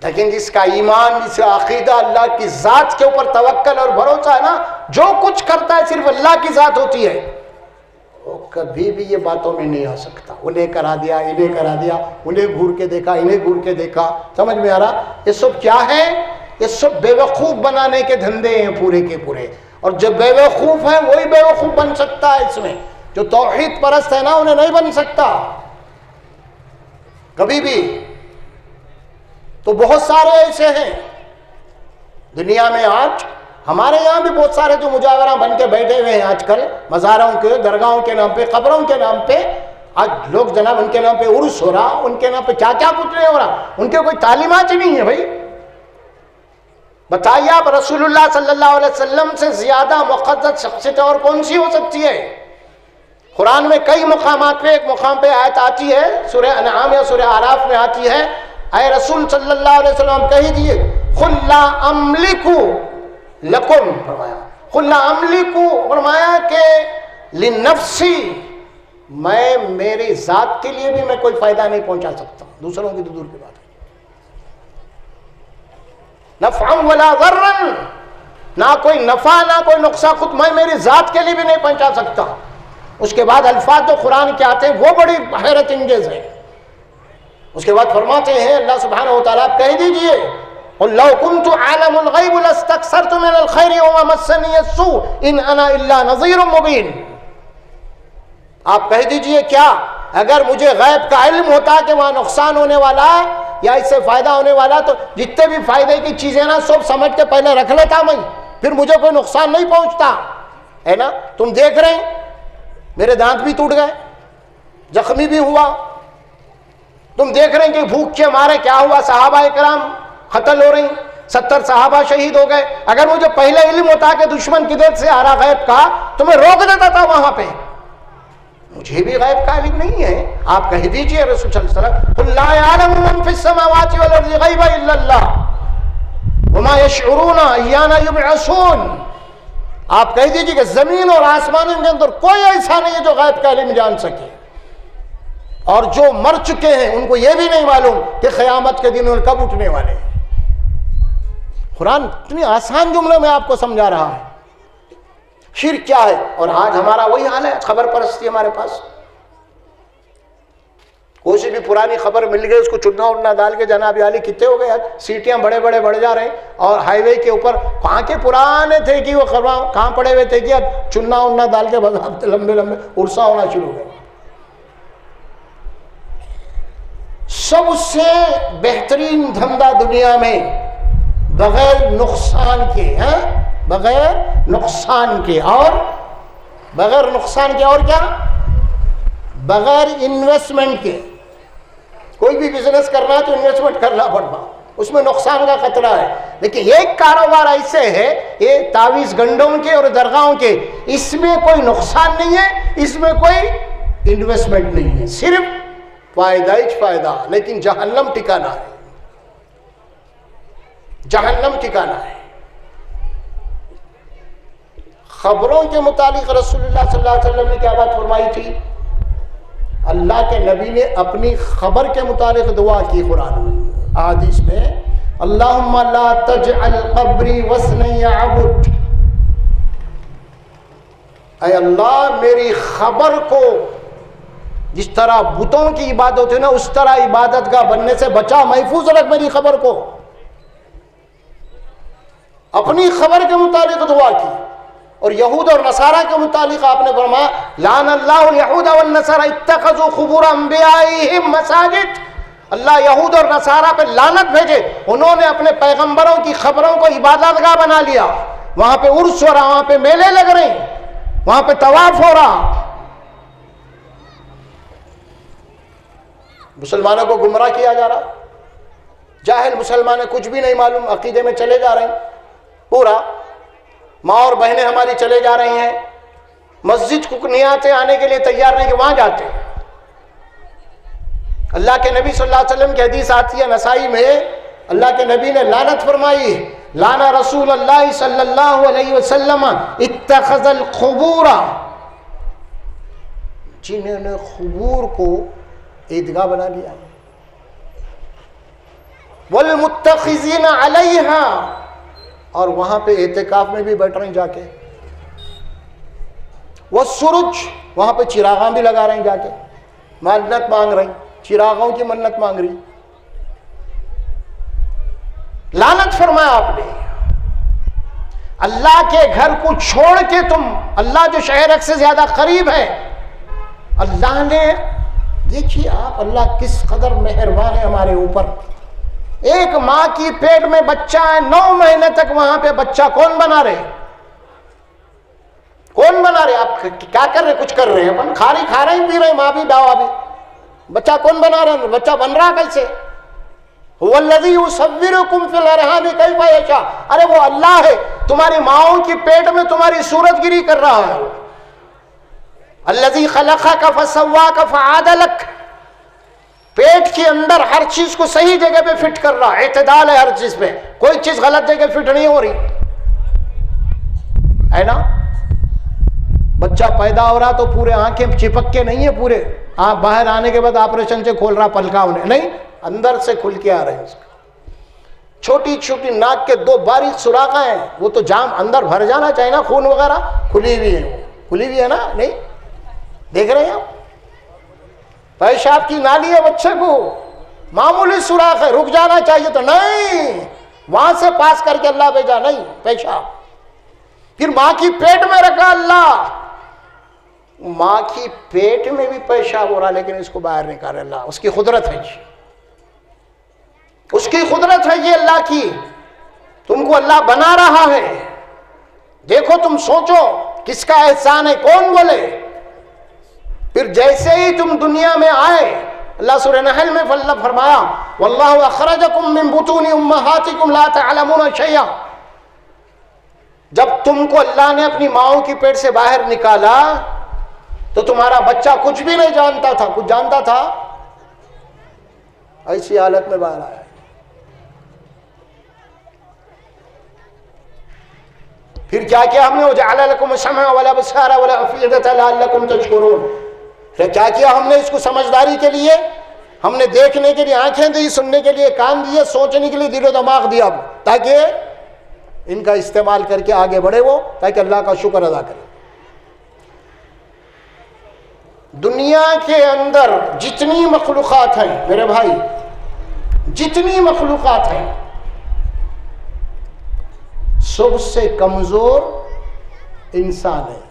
لیکن جس کا ایمان, جس کا عقیدہ اللہ کی ذات کے اوپر توکل اور بھروسہ ہے نا, جو کچھ کرتا ہے صرف اللہ کی ذات ہوتی ہے, وہ کبھی بھی یہ باتوں میں نہیں آ سکتا. انہیں کرا دیا, انہیں کرا دیا, انہیں گھور کے دیکھا, انہیں گھور کے دیکھا. سمجھ میں آ رہا؟ یہ سب کیا ہے؟ یہ سب بے وقوف بنانے کے دھندے ہیں پورے کے پورے. اور جو بے وقوف ہیں وہی بے وقوف بن سکتا ہے اس میں. جو توحید پرست ہے نا, انہیں نہیں بن سکتا کبھی بھی. تو بہت سارے ایسے ہیں دنیا میں. آج ہمارے یہاں بھی بہت سارے جو مجاورہ بن کے بیٹھے ہوئے ہیں آج کل, مزاروں کے, درگاہوں کے نام پہ, قبروں کے نام پہ. آج لوگ جناب ان کے نام پہ عرس ہو رہا, ان کے نام پہ کیا کیا کچھ نہیں ہو رہا. ان کے کوئی تعلیمات ہی نہیں ہے بھائی. بتائیے آپ, رسول اللہ صلی اللہ علیہ وسلم سے زیادہ مقدس شخصیت اور کون سی ہو سکتی ہے؟ قرآن میں کئی مقامات پہ, ایک مقام پہ آیت آتی ہے, سورہ انعام یا سورہ اعراف میں آتی ہے, اے رسول صلی اللہ علیہ وسلم کہہ دیے قل لا املک لکم, فرمایا قل لا املک, فرمایا کہ لنفسی, میں میری ذات کے لیے بھی میں کوئی فائدہ نہیں پہنچا سکتا, دوسروں کی تو دور کی بات ہے. نفعا ولا ضرا, نہ کوئی نفع نہ کوئی نقصان خود میں میری ذات کے لیے بھی نہیں پہنچا سکتا. اس کے بعد الفاظ جو قرآن کے آتے ہیں وہ بڑی حیرت انگیز ہیں. اس کے بعد فرماتے ہیں اللہ سبحانہ و تعالیٰ, کہہ دیجئے قل لو كنت عالم الغیب لاستكثرت من الخیر وما مسنی السوء ان انا الا نذیر مبین. آپ کہہ دیجئے کیا اگر مجھے غیب کا علم ہوتا کہ وہاں نقصان ہونے والا یا اس سے فائدہ ہونے والا, تو جتنے بھی فائدے کی چیزیں نا سب سمجھ کے پہلے رکھ لیتا میں, پھر مجھے کوئی نقصان نہیں پہنچتا ہے نا. تم دیکھ رہے ہیں میرے دانت بھی ٹوٹ گئے, زخمی بھی ہوا. تم دیکھ رہے ہیں کہ بھوک کے مارے کیا ہوا, صحابہ کرام قتل ہو رہی, 70 صحابہ شہید ہو گئے. اگر مجھے پہلے علم ہوتا کہ دشمن کدھر سے آ رہا غیب کا, تو میں روک دیتا تھا وہاں پہ. مجھے بھی غیب کا علم نہیں ہے. آپ کہہ دیجئے رسول صلی اللہ علیہ وسلم قل لا يعلم من في السماوات والارض غیب الا اللہ وما يشعرون ایانا یبعثون. آپ کہہ دیجئے کہ زمین اور آسمانوں کے اندر کوئی ایسا نہیں ہے جو غیب کا علم جان سکے, اور جو مر چکے ہیں ان کو یہ بھی نہیں معلوم کہ قیامت کے دن ان کب اٹھنے والے ہیں. قرآن اتنی آسان جملے میں آپ کو سمجھا رہا ہے شرک کیا ہے. اور آج ہمارا وہی حال ہے, خبر پرستی ہمارے پاس. کوئی سی بھی پرانی خبر مل گئی اس کو چنا اڑنا ڈال کے, جناب عالی کتنے ہو گئے, سیٹیاں بڑے بڑے بڑھ جا رہے ہیں. اور ہائی وے کے اوپر کہاں کے پرانے تھے کہ وہ خبر کہاں پڑے ہوئے تھے کہ اب چنا اڑنا ڈال کے بس لمبے لمبے عرصہ ہونا شروع ہو گئے. سب سے بہترین دھندا دنیا میں بغیر نقصان کے, بغیر نقصان کے, اور بغیر نقصان کے, اور کیا, بغیر انویسٹمنٹ کے. کوئی بھی بزنس کرنا ہے تو انویسٹمنٹ کرنا پڑتا, اس میں نقصان کا خطرہ ہے. لیکن ایک کاروبار ایسے ہے, یہ تعویذ گنڈوں کے اور درگاہوں کے, اس میں کوئی نقصان نہیں ہے, اس میں کوئی انویسٹمنٹ نہیں ہے, صرف فائدہ ہی فائدہ. لیکن جہنم ٹھکانا ہے, جہنم ٹھکانا ہے. خبروں کے متعلق رسول اللہ صلی اللہ علیہ وسلم نے کیا بات فرمائی تھی؟ اللہ کے نبی نے اپنی خبر کے متعلق دعا کی قرآن میں, احادیث میں, اللہم لا تجعل قبری وثنا یعبد, اے اللہ میری خبر کو جس طرح بتوں کی عبادت ہے نا اس طرح عبادت گاہ بننے سے بچا, محفوظ رکھ میری خبر کو. اپنی خبر کے متعلق دعا کی. اور یہود اور نصارہ کے متعلق آپ نے فرمایا لعن اللہ الیہود والنصارى اتخذوا قبور انبیائہم مساجد. اللہ یہود اور نصارہ پہ لعنت بھیجے، انہوں نے اپنے پیغمبروں کی خبروں کو عبادت گاہ بنا لیا. وہاں پہ عرس ہو رہا، وہاں پہ میلے لگ رہے ہیں، وہاں پہ طواف ہو رہا. مسلمانوں کو گمراہ کیا جا رہا. جاہل مسلمان کچھ بھی نہیں معلوم، عقیدے میں چلے جا رہے ہیں. پورا ماں اور بہنیں ہماری چلے جا رہی ہیں، مسجد کو نیاتیں آنے کے لیے تیار نہیں کہ وہاں جاتے. اللہ کے نبی صلی اللہ علیہ وسلم کی حدیث آتی ہے نسائی میں، اللہ کے نبی نے لعنت فرمائی، لانا رسول اللہ صلی اللہ علیہ وسلم اتخذ القبور، جنہوں نے قبور کو عیدگاہ بنا لیا، والمتخذین علیہا، اور وہاں پہ اعتکاف میں بھی بیٹھ رہے ہیں جا کے، والسرج، وہاں پہ چراغاں بھی لگا رہے ہیں جا کے، منت مانگ رہے ہیں، چراغوں کی منت مانگ رہی. لعنت فرمایا آپ نے. اللہ کے گھر کو چھوڑ کے تم، اللہ جو شہر ایک سے زیادہ قریب ہے، اللہ نے، دیکھیے آپ اللہ کس قدر مہربان ہے ہمارے اوپر. ایک ماں کی پیٹ میں بچہ ہے، 9 مہینے تک وہاں پہ بچہ کون بنا رہے؟ کون بنا رہے؟ آپ کیا کر رہے؟ کچھ کر رہے ہیں، اپن کھا رہے ہیں، پی رہے ہیں، ماں بھی باوا بھی. بچہ کون بنا رہا ہے؟ بچہ بن رہا کیسے؟ هو الذی یصورکم فی الارحام کیف یشاء. ارے وہ اللہ ہے، تمہاری ماؤں کی پیٹ میں تمہاری صورت گیری کر رہا ہے. الذی خلقک فسواک فعدلک، پیٹ کے اندر ہر چیز کو صحیح جگہ پہ فٹ کر رہا، اعتدال ہے ہر چیز پہ، کوئی چیز غلط جگہ فٹ نہیں ہو رہی ہے نا. بچہ پیدا ہو رہا تو پورے آنکھیں چپک کے نہیں ہے، پورے آپ باہر آنے کے بعد آپریشن سے کھول رہا پلکا انہیں نہیں، اندر سے کھل کے آ رہے ہیں. اس کا چھوٹی چھوٹی ناک کے 2 باریک سوراخیں ہیں، وہ تو جام اندر بھر جانا چاہیے نا، خون وغیرہ کھلی ہوئی ہے، کھلی ہوئی ہے نا، نہیں دیکھ رہے ہیں آپ؟ پیشاب کی نالی ہے بچے کو، معمولی سوراخ ہے، رک جانا چاہیے تو نہیں، وہاں سے پاس کر کے اللہ بھیجا، نہیں پیشاب. پھر ماں کی پیٹ میں رکھا اللہ، ماں کی پیٹ میں بھی پیشاب ہو رہا لیکن اس کو باہر نکال اللہ. اس کی قدرت ہے جی، اس کی قدرت ہے یہ اللہ کی. تم کو اللہ بنا رہا ہے، دیکھو تم سوچو کس کا احسان ہے، کون بولے. پھر جیسے ہی تم دنیا میں آئے، اللہ سورہ نحل میں اللہ فرمایا واللہ اخرجکم من بطون امہاتکم لا تعلمون شیئا. جب تم کو اللہ نے اپنی ماؤں کی پیٹ سے باہر نکالا تو تمہارا بچہ کچھ بھی نہیں جانتا تھا. کچھ جانتا تھا؟ ایسی حالت میں باہر آیا. پھر کیا کیا ہم نے؟ وجعل لکم السمع والابصار والافئدۃ لعلکم تشکرون. پھر کیا کیا ہم نے اس کو سمجھداری کے لیے؟ ہم نے دیکھنے کے لیے آنکھیں دی، سننے کے لیے کان دیے، سوچنے کے لیے دل و دماغ دیا، تاکہ ان کا استعمال کر کے آگے بڑھے وہ، تاکہ اللہ کا شکر ادا کرے. دنیا کے اندر جتنی مخلوقات ہیں میرے بھائی، جتنی مخلوقات ہیں، سب سے کمزور انسان ہے.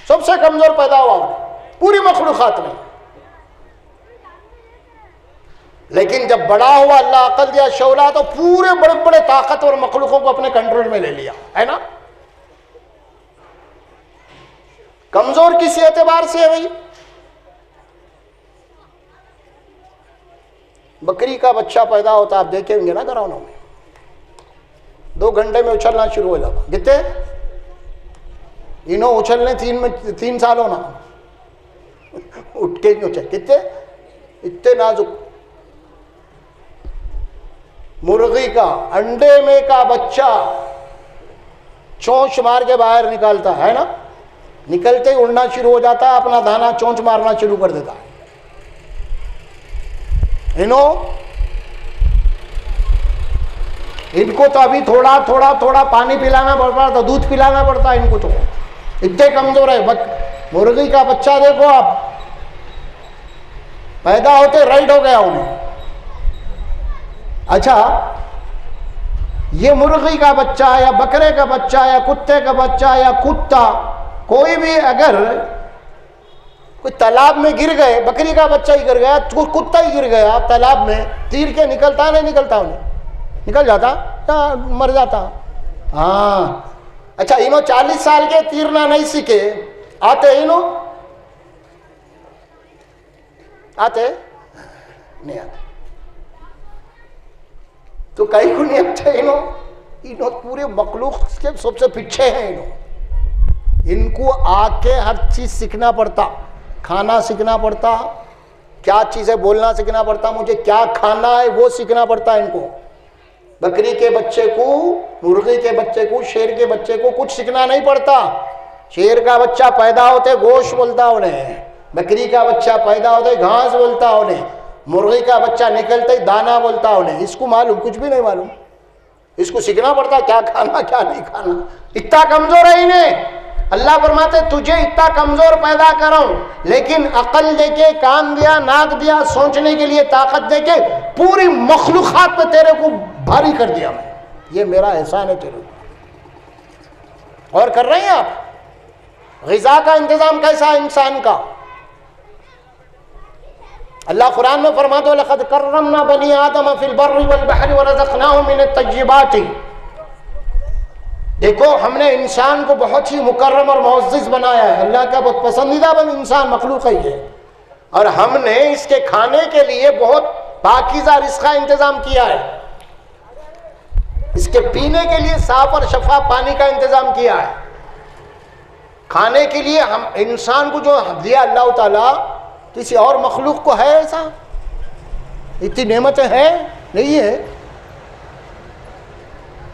سب سے کمزور پیدا ہوا پوری مخلوقات میں. لیکن جب بڑا ہوا، اللہ عقل دیا، شعور، تو پورے بڑے بڑے طاقتور مخلوقوں کو اپنے کنٹرول میں لے لیا ہے نا. کمزور کس اعتبار سے ہے بھائی؟ بکری کا بچہ پیدا ہوتا، آپ دیکھیں گے نا گھرانوں میں، 2 گھنٹے میں اچھلنا شروع ہو جاتا. کتنے انہوں اچھلنے 3 سال ہونا، اٹھ کے نہیں اچھل، کتنے اتنے نازک. مرغی کا انڈے میں کا بچہ چونچ مار کے باہر نکالتا ہے نا، نکلتے ہی اڑنا شروع ہو جاتا ہے، اپنا دانا چونچ مارنا شروع کر دیتا ہے. ان کو تو ابھی تھوڑا تھوڑا تھوڑا پانی پلانا پڑتا تھا، دودھ پلانا پڑتا ہے ان کو، تو اتنے کمزور ہے. مرغی کا بچہ دیکھو آپ، پیدا ہوتے رائٹ ہو گیا انہیں. اچھا یہ مرغی کا بچہ یا بکرے کا بچہ یا کتے کا بچہ یا کتا کوئی بھی اگر کوئی تالاب میں گر گئے، بکری کا بچہ ہی گر گیا، کتا ہی گر گیا تالاب میں، تیر کے نکلتا نہیں نکلتا؟ انہیں نکل جاتا یا مر جاتا؟ ہاں اچھا، انہوں 40 سال کے تیرنا نہیں سیکھے، آتے انہوں آتے نہیں آتے تو کئی کو نہیں آتے انہوں پورے مخلوق کے سب سے پیچھے ہیں ان کو آ کے ہر چیز سیکھنا پڑتا، کھانا سیکھنا پڑتا، کیا چیزیں بولنا سیکھنا پڑتا، مجھے کیا کھانا ہے وہ سیکھنا پڑتا ان کو۔ بکری کے بچے کو، مرغی کے بچے کو، شیر کے بچے کو کچھ سیکھنا نہیں پڑتا۔ شیر کا بچہ پیدا ہوتے گوشت بولتا انہیں، بکری کا بچہ پیدا ہوتے گھاس بولتا انہیں، مرغی کا بچہ نکلتے دانا بولتا انہیں۔ اس کو معلوم کچھ بھی نہیں معلوم، اس کو سیکھنا پڑتا کیا کھانا کیا نہیں کھانا۔ اتنا کمزور ہے انہیں۔ اللہ فرماتے تجھے اتنا کمزور پیدا کروں لیکن عقل دے کے، کان دیا، ناک دیا، سوچنے کے لیے طاقت دے کے پوری مخلوقات پہ تیرے کو بھاری کر دیا میں، یہ میرا احسان ہے تیرے کو۔ اور کر رہے ہیں آپ؟ غذا کا انتظام کیسا ہے انسان کا؟ اللہ قرآن میں فرماتا ہے لقد کرمنا بنی آدم فی البر والبحر ورزقناہم من الطیبات۔ دیکھو ہم نے انسان کو بہت ہی مکرم اور معزز بنایا ہے، اللہ کا بہت پسندیدہ انسان مخلوق ہے یہ، اور ہم نے اس کے کھانے کے لیے بہت پاکیزہ رزق کا انتظام کیا ہے، اس کے پینے کے لیے صاف اور شفاف پانی کا انتظام کیا ہے۔ کھانے کے لیے ہم انسان کو جو دیا اللہ تعالیٰ، کسی اور مخلوق کو ہے ایسا؟ اتنی نعمتیں ہیں نہیں ہے۔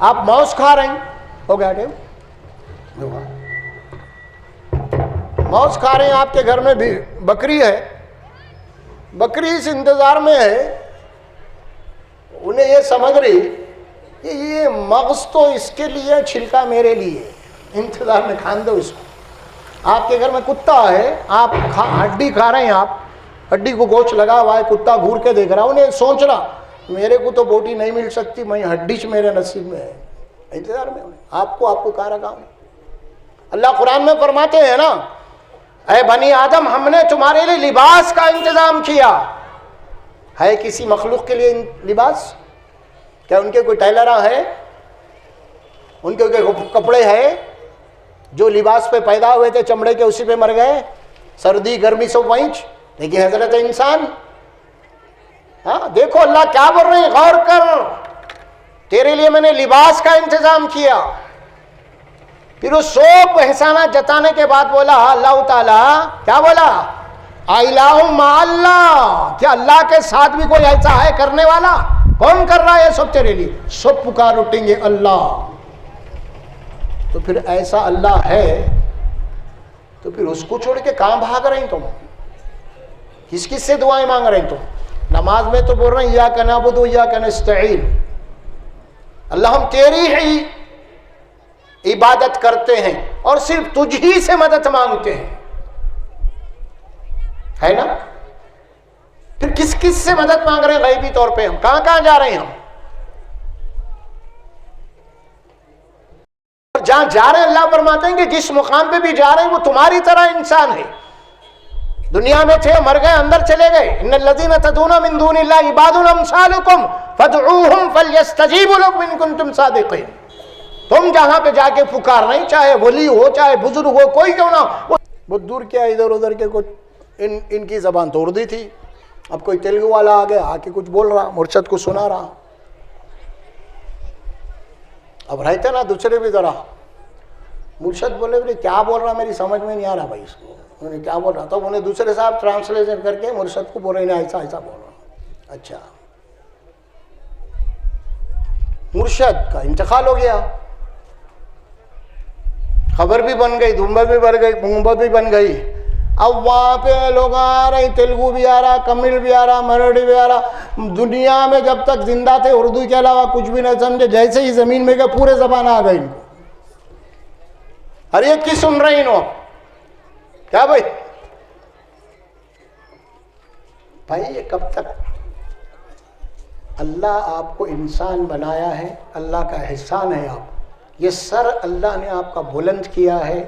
آپ ماؤس کھا رہے ہیں، ہو گیا ٹائم، ماؤس کھا رہے ہیں، آپ کے گھر میں بھی بکری ہے، بکری اس انتظار میں ہے، انہیں یہ سمجھ رہی کہ یہ مغز تو اس کے لیے، چھلکا میرے لیے، انتظار میں کھان دو اس کو۔ آپ کے گھر میں کتا ہے، آپ ہڈی کھا رہے ہیں، آپ ہڈی کو گوشت لگا ہوا ہے، کتا گھور کے دیکھ رہا، انہیں سوچ رہا میرے کو تو بوٹی نہیں مل سکتی، میں ہڈی میرے نصیب میں ہے، انتظار میں آپ کو کہا رکھا ہوں۔ اللہ قرآن میں فرماتے ہیں نا، اے بنی آدم ہم نے تمہارے لیے لباس کا انتظام کیا ہے۔ کسی مخلوق کے لیے لباس؟ کیا ان کے کوئی ٹیلراں ہے؟ ان کے کوئی کپڑے ہیں جو لباس پہ پیدا ہوئے تھے چمڑے کے اسی پہ مر گئے؟ سردی گرمی سب وہیں، لیکن حضرت انسان، ہاں دیکھو اللہ کیا بول رہے ہیں، غور کر، تیرے لیے میں نے لباس کا انتظام کیا۔ پھر وہ سب احسانات جتانے کے بعد بولا اللہ تعالیٰ، کیا بولا؟ الہ مع اللہ، کیا اللہ کے ساتھ بھی کوئی ایسا ہے کرنے والا؟ کون کر رہا ہے یہ سب تیرے لیے؟ سب پکار اٹھیں گے اللہ۔ تو پھر ایسا اللہ ہے تو پھر اس کو چھوڑ کے کہاں بھاگ رہے ہیں تم؟ کس کس سے دعائیں مانگ رہے ہیں تم؟ نماز میں تو بول رہے ہیں ایاک نعبد و ایاک نستعین، اللہ ہم تیری ہی عبادت کرتے ہیں اور صرف تجھ ہی سے مدد مانگتے ہیں، ہے نا؟ پھر کس کس سے مدد مانگ رہے ہیں غیبی طور پہ؟ ہم کہاں کہاں جا رہے ہیں؟ ہم جہاں جا رہے ہیں اللہ فرماتے ہیں کہ جس مقام پہ بھی جا رہے ہیں وہ تمہاری طرح انسان ہے، دنیا میں تھے مر گئے اندر چلے گئے۔ ان الذین تدعون من دون اللہ عباد امثالکم فادعوہم فلیستجیبوا لکم ان کنتم صادقین۔ تم جہاں پہ جا کے پکار نہیں، چاہے ولی ہو چاہے بزرگ ہو، کوئی کیوں نہ ہو، بہت دور کیا ادھر ادھر کے کچھ ان کی زبان توڑ دی تھی، اب کوئی تیلگو والا آ گیا، آ کے کچھ بول رہا، مرشد کو سنا رہا۔ اب رہتے نا دوسرے بھی ذرا، مرشد بولے بولے کیا بول رہا میری سمجھ میں نہیں آ رہا بھائی، اس کو انہیں کیا بول رہا، تو انہیں دوسرے صاحب ٹرانسلیشن کر کے مرشد کو بول رہے ہیں ایسا ایسا بول رہا۔ اچھا، مرشد کا انتقال ہو گیا، خبر بھی بن گئی، دھمبر بھی بن گئی، منبر بھی بن گئی۔ اب وہاں پہ لوگ آ رہے، تیلگو بھی آ رہا، تمل بھی آ رہا، مراٹھی بھی آ رہا، دنیا میں جب تک زندہ تھے اردو کے علاوہ کچھ بھی نہیں سمجھے، جیسے ہی زمین میں گئے پورے زبان آ گئے ان کو، ہر ایک کی سن رہے انہوں۔ کیا بھائی یہ کب تک؟ اللہ آپ کو انسان بنایا ہے، اللہ کا احسان ہے. آپ یہ سر اللہ نے آپ کا بلند کیا ہے،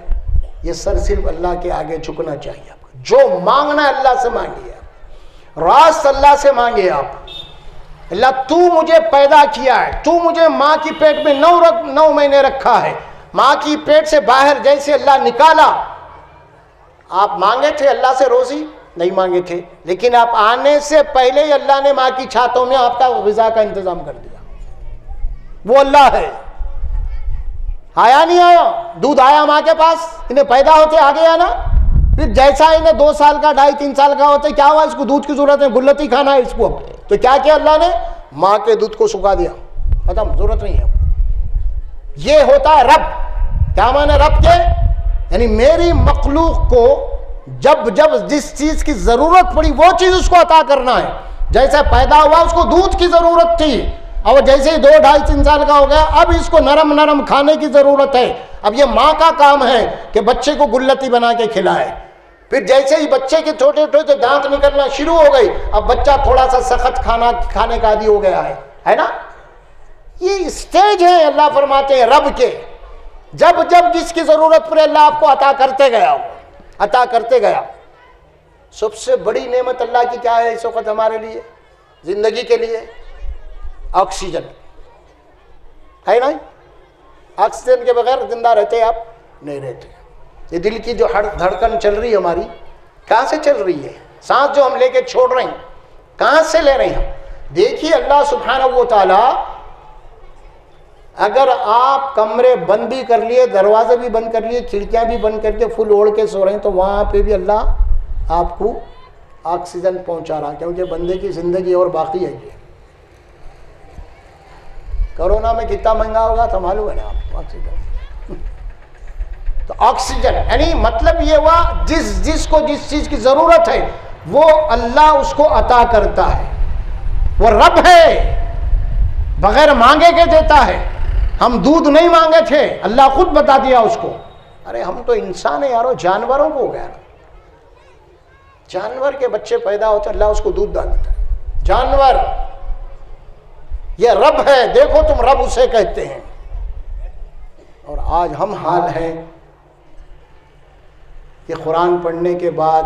یہ سر صرف اللہ کے آگے جھکنا چاہیے. آپ کو جو مانگنا ہے اللہ سے مانگیے، آپ راست اللہ سے مانگیے. آپ اللہ تو مجھے پیدا کیا ہے، تو مجھے ماں کی پیٹ میں 9 مہینے رکھا ہے، ماں کی پیٹ سے باہر جیسے اللہ نکالا. آپ مانگے تھے اللہ سے روزی؟ نہیں مانگے تھے، لیکن آپ آنے سے پہلے ہی اللہ نے ماں کی چھاتوں میں آپ کا غذا کا انتظام کر دیا. وہ اللہ ہے. آیا نہیں آیا؟ دودھ آیا ماں کے پاس، انہیں پیدا ہوتے آ گیا نا. پھر جیسا انہیں 2 سال کا 2.5-3 سال کا ہوتے کیا ہوا؟ اس کو دودھ کی ضرورت ہے، گلتی کھانا ہے اس کو. تو کیا کیا اللہ نے؟ ماں کے دودھ کو سکھا دیا، ختم، ضرورت نہیں ہے. یہ ہوتا ہے رب. کیا معنی رب کے؟ یعنی میری مخلوق کو جب جس چیز کی ضرورت پڑی وہ چیز اس کو عطا کرنا ہے. جیسے پیدا ہوا اس کو دودھ کی ضرورت تھی، اور جیسے ہی 2-2.5-3 سال کا ہو گیا اب اس کو نرم نرم کھانے کی ضرورت ہے. اب یہ ماں کا کام ہے کہ بچے کو گلتی بنا کے کھلائے. پھر جیسے ہی بچے کے چھوٹے چھوٹے دانت نکلنا شروع ہو گئی، اب بچہ تھوڑا سا سخت کھانا کھانے کا عادی ہو گیا ہے نا. یہ اسٹیج ہے اللہ فرماتے ہیں رب کے. جب جس کی ضرورت پڑے اللہ آپ کو عطا کرتے گیا. سب سے بڑی نعمت اللہ کی کیا ہے اس وقت ہمارے لیے زندگی کے لیے؟ آکسیجن ہے نا. آکسیجن کے بغیر زندہ رہتے آپ نہیں رہتے. یہ دل کی جو دھڑکن چل رہی ہے ہماری، کہاں سے چل رہی ہے؟ سانس جو ہم لے کے چھوڑ رہے ہیں کہاں سے لے رہے ہیں؟ دیکھیے اللہ سبحانہ و تعالی اگر آپ کمرے بند بھی کر لیے، دروازے بھی بند کر لیے، کھڑکیاں بھی بند کر کے فل اوڑھ کے سو رہے ہیں تو وہاں پہ بھی اللہ آپ کو آکسیجن پہنچا رہا، کیونکہ بندے کی زندگی اور باقی ہے. یہ کرونا میں کتنا مہنگا ہوگا تو معلوم ہے نا آپ. آکسیجن تو آکسیجن یعنی مطلب یہ ہوا جس کو جس چیز کی ضرورت ہے وہ اللہ اس کو عطا کرتا ہے. وہ رب ہے، بغیر مانگے کے دیتا ہے. ہم دودھ نہیں مانگے تھے، اللہ خود بتا دیا اس کو. ارے ہم تو انسان ہیں یارو، جانوروں کو ہو گیا نا. جانور کے بچے پیدا ہوتے اللہ اس کو دودھ ڈالتا ہے. جانور یہ رب ہے، دیکھو تم رب اسے کہتے ہیں. اور آج ہم حال ہے کہ قرآن پڑھنے کے بعد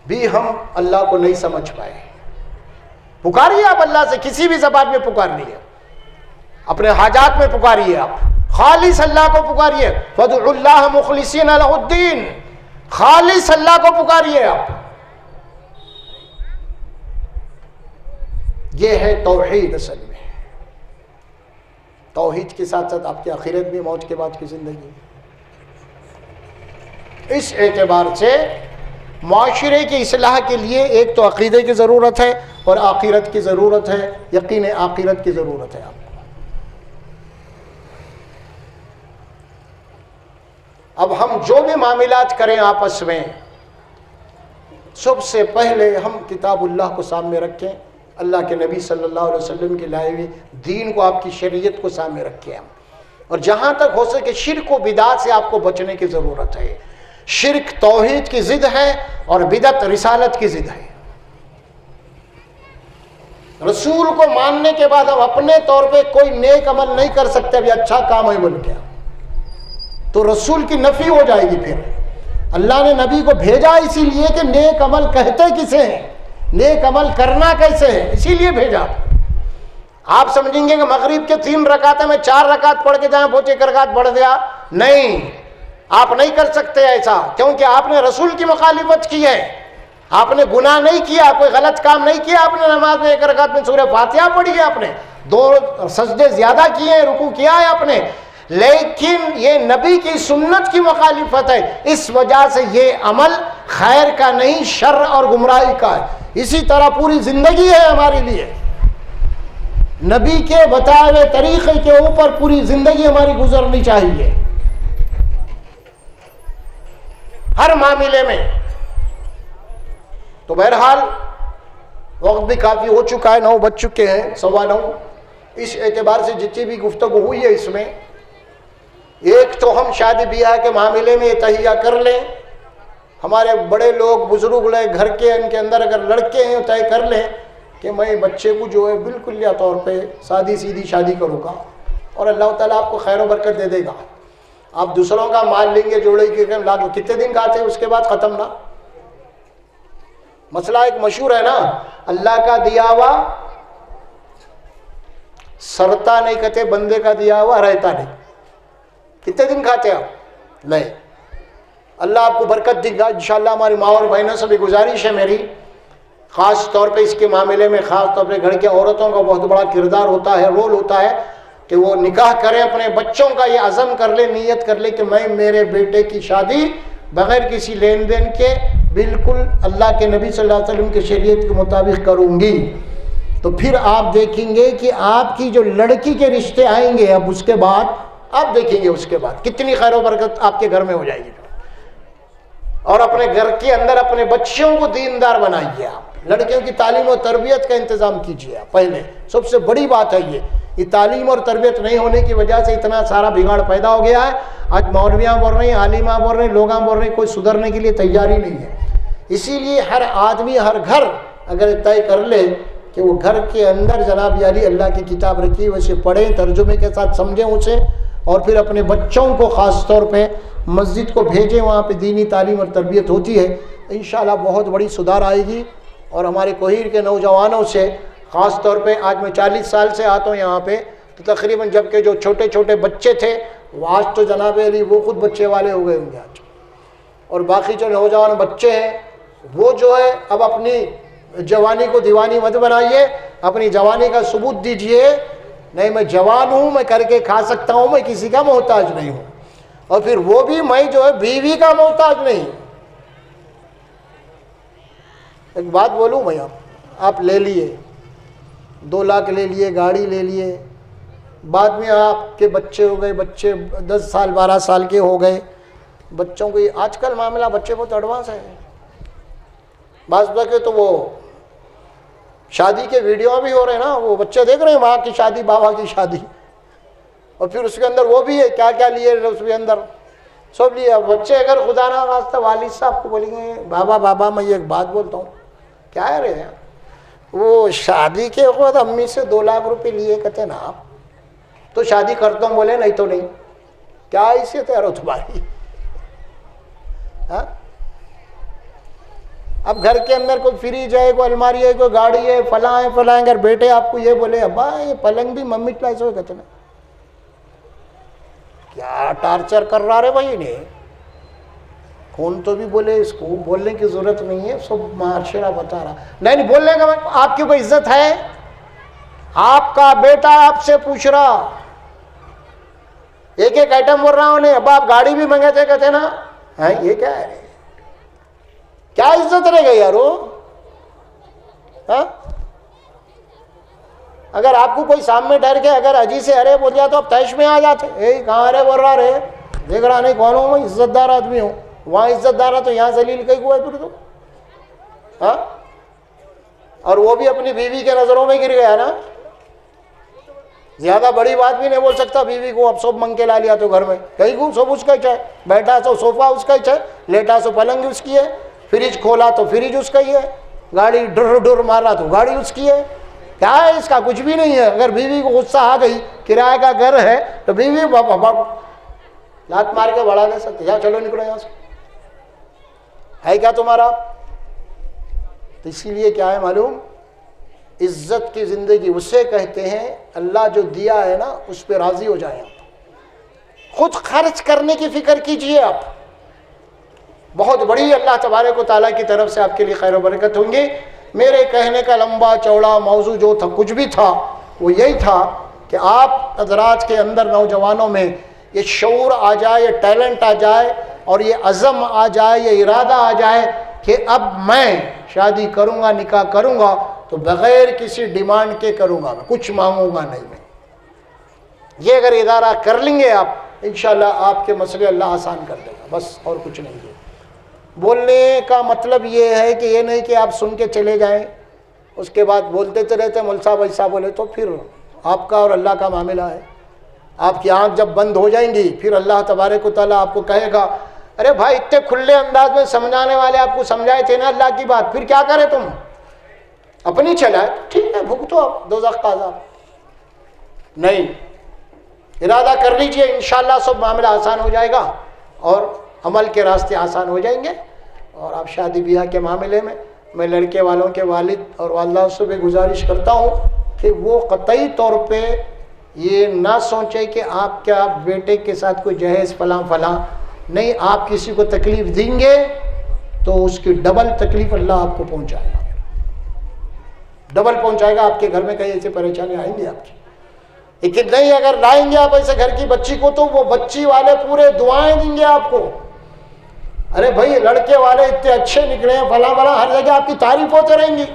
بھی ہم اللہ کو نہیں سمجھ پائے. پکاریے آپ اللہ سے کسی بھی زبان میں پکار لیے، اپنے حاجات میں پکاریے، آپ خالص اللہ کو پکاریے. فادعوا اللہ مخلصین لہ الدین، خالص اللہ کو پکاریے آپ. یہ ہے توحید. اصل میں توحید کے ساتھ ساتھ آپ کی آخرت بھی، موت کے بعد کی زندگی. اس اعتبار سے معاشرے کی اصلاح کے لیے ایک تو عقیدے کی ضرورت ہے اور آخرت کی ضرورت ہے، یقین آخرت کی ضرورت ہے آپ کو. اب ہم جو بھی معاملات کریں آپس میں، سب سے پہلے ہم کتاب اللہ کو سامنے رکھیں، اللہ کے نبی صلی اللہ علیہ وسلم کے لائے ہوئے دین کو، آپ کی شریعت کو سامنے رکھیں. اور جہاں تک ہو سکے شرک و بدعت سے آپ کو بچنے کی ضرورت ہے. شرک توحید کی ضد ہے اور بدعت رسالت کی ضد ہے. رسول کو ماننے کے بعد ہم اپنے طور پہ کوئی نیک عمل نہیں کر سکتے. ابھی اچھا کام ہے بول کے تو رسول کی نفی ہو جائے گی. پھر اللہ نے نبی کو بھیجا اسی لیے کہ نیک عمل کہتے کسے ہیں، نیک عمل کرنا کیسے ہے، اسی لیے بھیجا. آپ سمجھیں گے کہ مغرب کے 3 رکعتیں میں 4 رکعت پڑھ کے جائیں پہنچے 1 رکعت پڑھ دیا، نہیں، آپ نہیں کر سکتے ایسا، کیونکہ آپ نے رسول کی مخالفت کی ہے. آپ نے گناہ نہیں کیا، کوئی غلط کام نہیں کیا. آپ نے نماز میں 1 رکعت میں سورہ فاتحہ پڑھی ہے، آپ نے 2 سجدے زیادہ کیے ہیں، رکوع کیا ہے آپ نے، لیکن یہ نبی کی سنت کی مخالفت ہے. اس وجہ سے یہ عمل خیر کا نہیں، شر اور گمراہی کا ہے. اسی طرح پوری زندگی ہے ہمارے لیے، نبی کے بتائے ہوئے طریقے کے اوپر پوری زندگی ہماری گزرنی چاہیے ہر معاملے میں. تو بہرحال وقت بھی کافی ہو چکا ہے، 9 بج چکے ہیں، 9:15. اس اعتبار سے جتنی بھی گفتگو ہوئی ہے اس میں، ایک تو ہم شادی بیاہ کے معاملے میں تہیہ کر لیں. ہمارے بڑے لوگ بزرگ لوگ گھر کے ان کے اندر اگر لڑکے ہیں طے کر لیں کہ میں بچے کو جو ہے بالکل یا طور پہ سادی سیدھی شادی کروں گا اور اللہ تعالیٰ آپ کو خیر و برکت دے دے گا. آپ دوسروں کا مال لیں گے جوڑے کے لاکھ کتنے دن کھاتے ہیں اس کے بعد ختم نا. مسئلہ ایک مشہور ہے نا, اللہ کا دیا ہوا سرتا نہیں کہتے, بندے کا دیا ہوا رہتا نہیں. کتنے دن کھاتے آپ نہیں. اللہ آپ کو برکت دے گا انشاءاللہ. ہماری ماں اور بہنوں سے بھی گزارش ہے میری, خاص طور پہ اس کے معاملے میں خاص طور پہ گھر کے عورتوں کا بہت بڑا کردار ہوتا ہے, رول ہوتا ہے کہ وہ نکاح کریں, اپنے بچوں کا یہ عزم کر لے, نیت کر لے کہ میں میرے بیٹے کی شادی بغیر کسی لین دین کے بالکل اللہ کے نبی صلی اللہ علیہ وسلم کے شریعت کے مطابق کروں گی. تو پھر آپ دیکھیں گے کہ آپ کی جو لڑکی کے رشتے آئیں گے اب اس کے بعد آپ دیکھیں گے اس کے بعد کتنی خیر و برکت آپ کے گھر میں ہو جائے گی. اور اپنے گھر کے اندر اپنے بچوں کو دیندار بنائیے آپ, لڑکیوں کی تعلیم و تربیت کا انتظام کیجیے آپ. پہلے سب سے بڑی بات ہے یہ تعلیم اور تربیت نہیں ہونے کی وجہ سے اتنا سارا بگاڑ پیدا ہو گیا ہے. آج مولویاں بول رہے ہیں, عالماں بول رہے ہیں, لوگاں بول رہے ہیں, کوئی سدھرنے کے لیے تیار ہی نہیں ہے. اسی لیے ہر آدمی ہر گھر اگر طے کر لے کہ وہ گھر کے اندر جناب علی اللہ کی کتاب رکھی, ویسے پڑھیں, ترجمے کے ساتھ سمجھیں اسے, اور پھر اپنے بچوں کو خاص طور پہ مسجد کو بھیجیں, وہاں پہ دینی تعلیم اور تربیت ہوتی ہے, انشاءاللہ بہت بڑی سدھار آئے گی. اور ہمارے کوہیر کے نوجوانوں سے خاص طور پہ آج میں 40 سال سے آتا ہوں یہاں پہ, تو تقریباً جب کہ جو چھوٹے چھوٹے بچے تھے وہ آج تو جناب علی وہ خود بچے والے ہو گئے ہوں گے آج. اور باقی جو نوجوان بچے ہیں وہ جو ہے اب اپنی جوانی کو دیوانی مت بنائیے, اپنی جوانی کا ثبوت دیجئے. نہیں میں جوان ہوں, میں کر کے کھا سکتا ہوں, میں کسی کا محتاج نہیں ہوں. اور پھر وہ بھی میں جو ہے بیوی کا محتاج نہیں. ایک بات بولوں میں, آپ لے لیے 2 لاکھ لے لیے, گاڑی لے لیے, بعد میں آپ کے بچے ہو گئے, بچے 10 سال 12 سال کے ہو گئے, بچوں کو آج کل معاملہ بچے بہت ایڈوانس ہے. بعض کے تو وہ شادی کے ویڈیو بھی ہو رہے ہیں نا, وہ بچے دیکھ رہے ہیں ماں کی شادی بابا کی شادی, اور پھر اس کے اندر وہ بھی ہے کیا کیا لیے اس کے اندر سب لیے. بچے اگر خدا نہ خواستہ والد صاحب کو بولیں گے بابا میں یہ ایک بات بولتا ہوں, کیا ہے رہے وہ شادی کے وقت امی سے 2 لاکھ روپے لیے کہتے نا آپ, تو شادی کرتا ہوں, بولے نہیں تو نہیں. کیا حیثیت ہے تمہاری؟ ہاں, اب گھر کے اندر کوئی فریج ہے, کوئی الماری ہے, کوئی گاڑی ہے, فلاں ہے فلاں, اگر بیٹے آپ کو یہ بولے ابا یہ پلنگ بھی ممی ٹلائی سے کہتے نا, کیا ٹارچر کر رہا رہے بھائی نے. کون تو بھی بولے, اس کو بولنے کی ضرورت نہیں ہے, سب معاشرہ بتا رہا. نہیں بولنے کا آپ کی کوئی عزت ہے؟ آپ کا بیٹا آپ سے پوچھ رہا, ایک آئٹم بول رہا ہوں نے, ابا آپ گاڑی بھی منگاتے کہتے نا, ہاں یہ کیا ہے, کیا عزت رہے گا یارو؟ ہاں, اگر آپ کو کوئی سامنے ڈر کے اگر اجی سے ارے بول جائے تو آپ تیش میں آ جاتے, کہاں ارے بول رہا رہے, دیکھ رہا نہیں کون ہوں میں, عزت دار آدمی ہوں. وہاں عزت دار ہے تو یہاں ذلیل کہیں ہوا ہے پھر تو. ہاں, اور وہ بھی اپنی بیوی کے نظروں میں گر گیا نا. زیادہ بڑی بات بھی نہیں بول سکتا بیوی کو, اب سب منگ کے لا لیا تو گھر میں کہیں کو سب اس کا ہی ہے, بیٹھا سو صوفہ اس کا ہی ہے, لیٹا سو پلنگ اس کی ہے, فریج کھولا تو فریج اس کا ہی ہے, گاڑی ڈر ڈر مارا تو گاڑی اس کی ہے. کیا ہے اس کا؟ کچھ بھی نہیں ہے. اگر بیوی کو غصہ آ گئی, کرایہ کا گھر ہے, تو بیوی لات مار کے بڑھا دے سکتے, یا چلو نکلو یہاں سے, ہے کیا تمہارا؟ تو اسی لیے کیا ہے معلوم, عزت کی زندگی اسے کہتے ہیں اللہ جو دیا ہے نا اس پہ راضی ہو جائیں. خود خرچ کرنے کی فکر کیجئے آپ, بہت بڑی اللہ تبارک و تعالیٰ کی طرف سے آپ کے لیے خیر و برکت ہوں گی. میرے کہنے کا لمبا چوڑا موضوع جو تھا کچھ بھی تھا, وہ یہی تھا کہ آپ حضرات کے اندر نوجوانوں میں یہ شعور آ جائے, یہ ٹیلنٹ آ جائے, اور یہ عزم آ جائے, یہ ارادہ آ جائے کہ اب میں شادی کروں گا, نکاح کروں گا تو بغیر کسی ڈیمانڈ کے کروں گا, میں کچھ مانگوں گا نہیں. میں یہ اگر ادارہ کر لیں گے آپ, انشاءاللہ آپ کے مسئلے اللہ آسان کر دے گا, بس اور کچھ نہیں ہے. بولنے کا مطلب یہ ہے کہ یہ نہیں کہ آپ سن کے چلے جائیں, اس کے بعد بولتے تو رہتے مول صاحب ایسا بولے, تو پھر آپ کا اور اللہ کا معاملہ ہے. آپ کی آنکھ جب بند ہو جائیں گی پھر اللہ تبارک و تعالیٰ آپ کو کہے گا ارے بھائی اتنے کھلے انداز میں سمجھانے والے آپ کو سمجھائے تھے نا اللہ کی بات, پھر کیا کرے تم؟ اپنی چلائے ٹھیک ہے بھگتو آپ دوزخ کا عذاب. نہیں، ارادہ کر لیجئے انشاءاللہ سب معاملہ آسان ہو جائے گا اور عمل کے راستے آسان ہو جائیں گے. اور آپ شادی بیاہ کے معاملے میں لڑکے والوں کے والد اور والدہ سے بھی گزارش کرتا ہوں کہ وہ قطعی طور پہ یہ نہ سوچیں کہ آپ کیا بیٹے کے ساتھ کوئی جہیز فلاں فلاں نہیں. آپ کسی کو تکلیف دیں گے تو اس کی ڈبل تکلیف اللہ آپ کو پہنچائے گا، ڈبل پہنچائے گا. آپ کے گھر میں کئی ایسی پریشانی آئیں گی آپ کی. لیکن نہیں، اگر لائیں گے آپ ایسے گھر کی بچی کو تو وہ بچی والے پورے دعائیں دیں گے آپ کو. ارے بھائی لڑکے والے اتنے اچھے نکلے ہیں فلاں فلاں، ہر جگہ آپ کی تعریف ہوتے رہیں گی،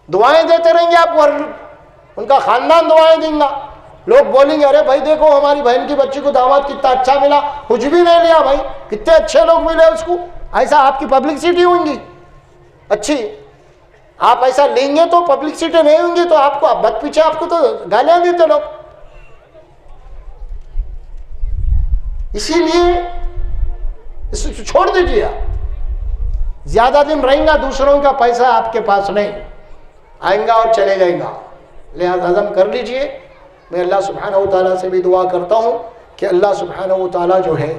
دعائیں دیتے رہیں گے آپ کو. ان کا خاندان دعائیں دیں گا. لوگ بولیں گے ارے بھائی دیکھو ہماری بہن کی بچی کو دعوت کتنا اچھا ملا، کچھ بھی نہیں لیا بھائی، کتنے اچھے لوگ ملے اس کو. ایسا آپ کی پبلکسٹی ہویں گی اچھی. آپ ایسا لیں گے تو پبلکسٹی نہیں ہوں گی تو آپ کو بد پیچھے آپ کو تو گالیاں دیتے لوگ. اسی لیے اس کو چھوڑ دیجیے. آپ زیادہ دن رہیں گا، دوسروں کا پیسہ آپ کے پاس نہیں آئیں گا اور چلے جائیں گا. لہذا عزم کر لیجئے. میں اللہ سبحانہ و تعالیٰ سے بھی دعا کرتا ہوں کہ اللہ سبحانہ و تعالیٰ جو ہے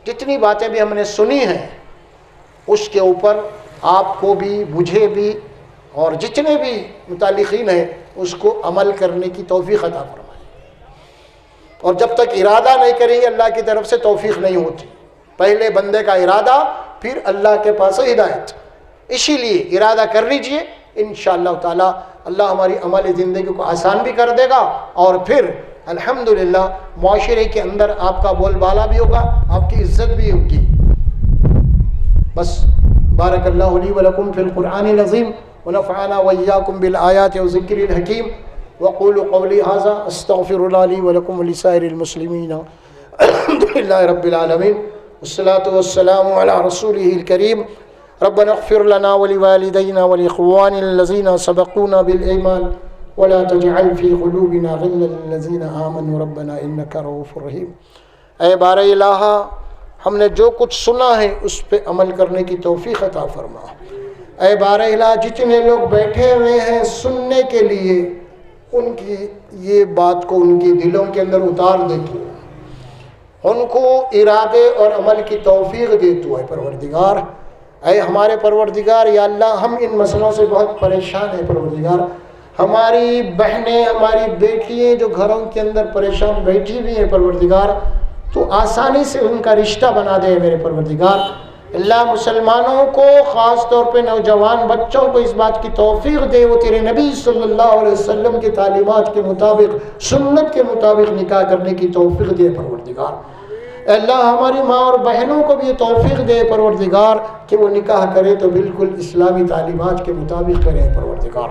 جتنی باتیں بھی ہم نے سنی ہیں اس کے اوپر آپ کو بھی مجھے بھی اور جتنے بھی متعلقین ہیں اس کو عمل کرنے کی توفیق عطا فرمائے. اور جب تک ارادہ نہیں کریں گے اللہ کی طرف سے توفیق نہیں ہوتی. پہلے بندے کا ارادہ پھر اللہ کے پاس ہدایت. اسی لیے ارادہ کر لیجئے انشاءاللہ تعالی اللہ ہماری عمل زندگی کو آسان بھی کر دے گا اور پھر الحمدللہ معاشرے کے اندر آپ کا بول بالا بھی ہوگا، آپ کی عزت بھی ہوگی. بس بارک اللہ لی ولکم فی القرآن العظیم ونفعنا وإياكم بالآيات والذكر الحكيم وقولوا قولي هذا استغفر الله لي ولكم ولسائر المسلمين الحمد لله رب العالمين والصلاة والسلام على رسوله الكريم. ربنا اغفر لنا ولوالدينا ولإخواننا الذين سبقونا بالإيمان ولا تجعل في قلوبنا غلا للذين آمنوا ربنا إنك رؤوف رحيم. اے بار الہ ہم نے جو کچھ سنا ہے اس پہ عمل کرنے کی توفیق عطا فرما. اے بار الہ جتنے لوگ بیٹھے ہوئے ہیں سننے کے لیے ان کی یہ بات کو ان کی دلوں کے اندر اتار دے تو ان کو ارادے اور عمل کی توفیق دے تو اے پروردگار. اے ہمارے پروردگار یا اللہ ہم ان مسئلوں سے بہت پریشان ہیں پروردگار. ہماری بہنیں ہماری بیٹیاں جو گھروں کے اندر پریشان بیٹھی ہوئی ہیں پروردگار تو آسانی سے ان کا رشتہ بنا دے میرے پروردگار. اللہ مسلمانوں کو خاص طور پہ نوجوان بچوں کو اس بات کی توفیق دے وہ تیرے نبی صلی اللہ علیہ وسلم کی تعلیمات کے مطابق سنت کے مطابق نکاح کرنے کی توفیق دے پروردگار. اللہ ہماری ماں اور بہنوں کو بھی یہ توفیق دے پروردگار کہ وہ نکاح کرے تو بالکل اسلامی تعلیمات کے مطابق کرے پروردگار.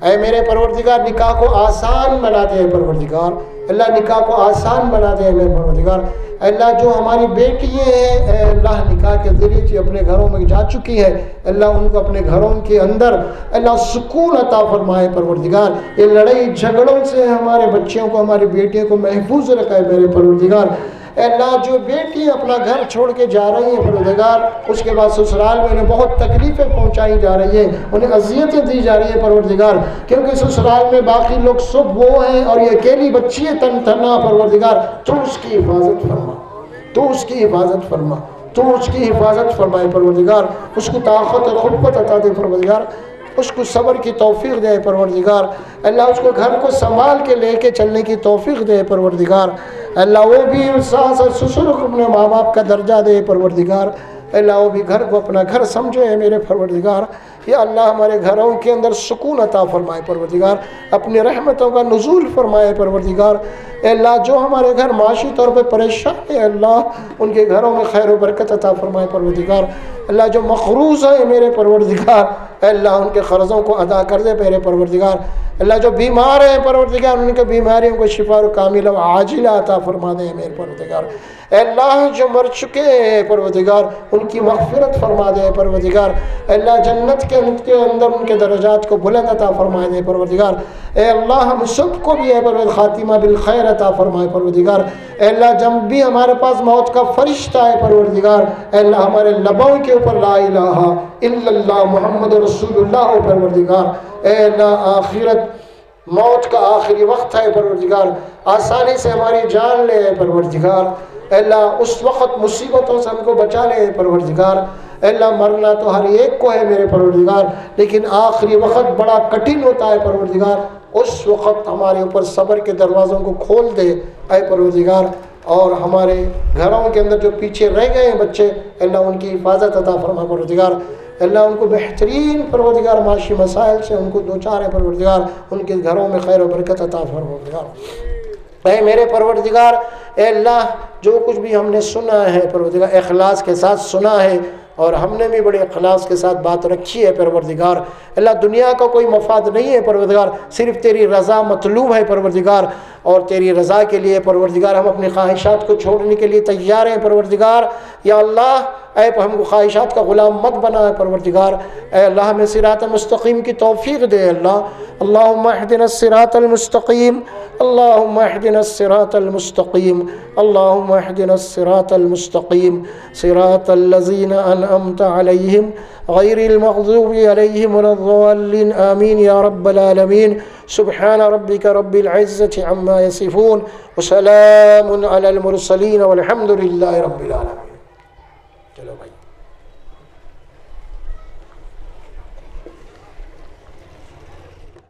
اے میرے پروردگار نکاح کو آسان بنا دے پروردگار. اللہ نکاح کو آسان بنا دے میرے پروردگار. اللہ جو ہماری بیٹیاں ہیں اے اللہ نکاح کے ذریعے سے اپنے گھروں میں جا چکی ہے اللہ ان کو اپنے گھروں کے اندر اللہ سکون عطا فرمائے پروردگار. یہ لڑائی جھگڑوں سے ہمارے بچوں کو ہماری بیٹیوں کو محفوظ رکھے میرے پروردگار. اے اللہ جو بیٹی اپنا گھر چھوڑ کے جا رہی ہیں پروردگار اس کے بعد سسرال میں انہیں بہت تکلیفیں پہنچائی جا رہی ہیں انہیں اذیتیں دی جا رہی ہیں پروردگار کیونکہ سسرال میں باقی لوگ سب وہ ہیں اور یہ اکیلی بچی ہے تن تنہا پروردگار. تو اس کی حفاظت فرما تو اس کی حفاظت فرما تو اس کی حفاظت فرمائے پروردگار. اس کو طاقت اور قوت عطا دے پروردگار. اس کو صبر کی توفیق دے پروردگار. اللہ اس کو گھر کو سنبھال کے لے کے چلنے کی توفیق دے پروردگار. اللہ وہ بھی ساس اور سسر کو اپنے ماں باپ کا درجہ دے پروردگار. اللہ وہ بھی گھر کو اپنا گھر سمجھے میرے پروردگار. یا اللہ ہمارے گھروں کے اندر سکون عطا فرمائے پروردگار. اپنی رحمتوں کا نزول فرمائے پروردگار. اے اللہ جو ہمارے گھر معاشی طور پہ پریشان ہے اللہ ان کے گھروں میں خیر و برکت عطا فرمائے پروردگار. اللہ جو مقروض ہیں میرے پروردگار اے اللہ ان کے قرضوں کو ادا کر دے میرے پروردگار. اللہ جو بیمار ہیں پروردگار ان کے بیماریوں کو شفا و کاملہ و عاجلہ عطا فرما دے میرے پروردگار. اے اللہ جو مر چکے ہیں پروردگار ان کی مغفرت فرما دے پروردگار. اے اللہ جنت کے اندر ان کے درجات کو بلند عطا فرما دے پروردگار. اے اللہ ہم سب کو بھی خاتمہ بالخیر عطا فرمائے پروردگار. اے اللہ جب بھی ہمارے پاس موت کا فرشتہ ہے پروردگار اے اللہ ہمارے لبوں کے اوپر لا الہ الا اللہ محمد رسول رسول اللہ ہو پروردگار۔ اے اللہ آخرت موت کا آخری وقت ہے پروردگار، آسانی سے ہماری جان لے پروردگار۔ اے اللہ اس وقت مصیبتوں سے ہم کو بچا لے پروردگار۔ اے اللہ مرنا تو ہر ایک کو ہے میرے پروردگار، لیکن آخری وقت بڑا کٹھن ہوتا ہے پروردگار، اس وقت ہمارے اوپر صبر کے دروازوں کو کھول دے اے پروردگار، اور ہمارے گھروں کے اندر جو پیچھے رہ گئے ہیں بچے، اللہ ان کی حفاظت عطا فرما پروردگار۔ اللہ ان کو بہترین پروردگار معاشی مسائل سے ان کو دوچار ہے پروردگار، ان کے گھروں میں خیر و برکت عطا فرما پروردگار۔ اے میرے پروردگار، اے اللہ جو کچھ بھی ہم نے سنا ہے پروردگار اخلاص کے ساتھ سنا ہے، اور ہم نے بھی بڑے اخلاص کے ساتھ بات رکھی ہے پروردگار۔ اللہ دنیا کا کوئی مفاد نہیں ہے پروردگار، صرف تیری رضا مطلوب ہے پروردگار، اور تیری رضا کے لیے پروردگار ہم اپنی خواہشات کو چھوڑنے کے لیے تیار ہیں پروردگار۔ یا اللہ اے ہم کو خواہشات کا غلام مت بنا ہے پروردگار۔ اے اللہ ہمیں صراط مستقیم کی توفیق دے اللہ۔ اللہم اہدنا الصراط المستقیم، اللہم اہدنا الصراط المستقیم، اللہم اہدنا الصراط المستقیم، صراط الذین انعمت علیہم غیر المغضوب علیہم ولا الضالین آمین یا رب العالمین۔ سبحان ربک رب العزة عما یصفون وسلام علی المرسلین والحمد للہ رب العالمین۔ چلو بھائی۔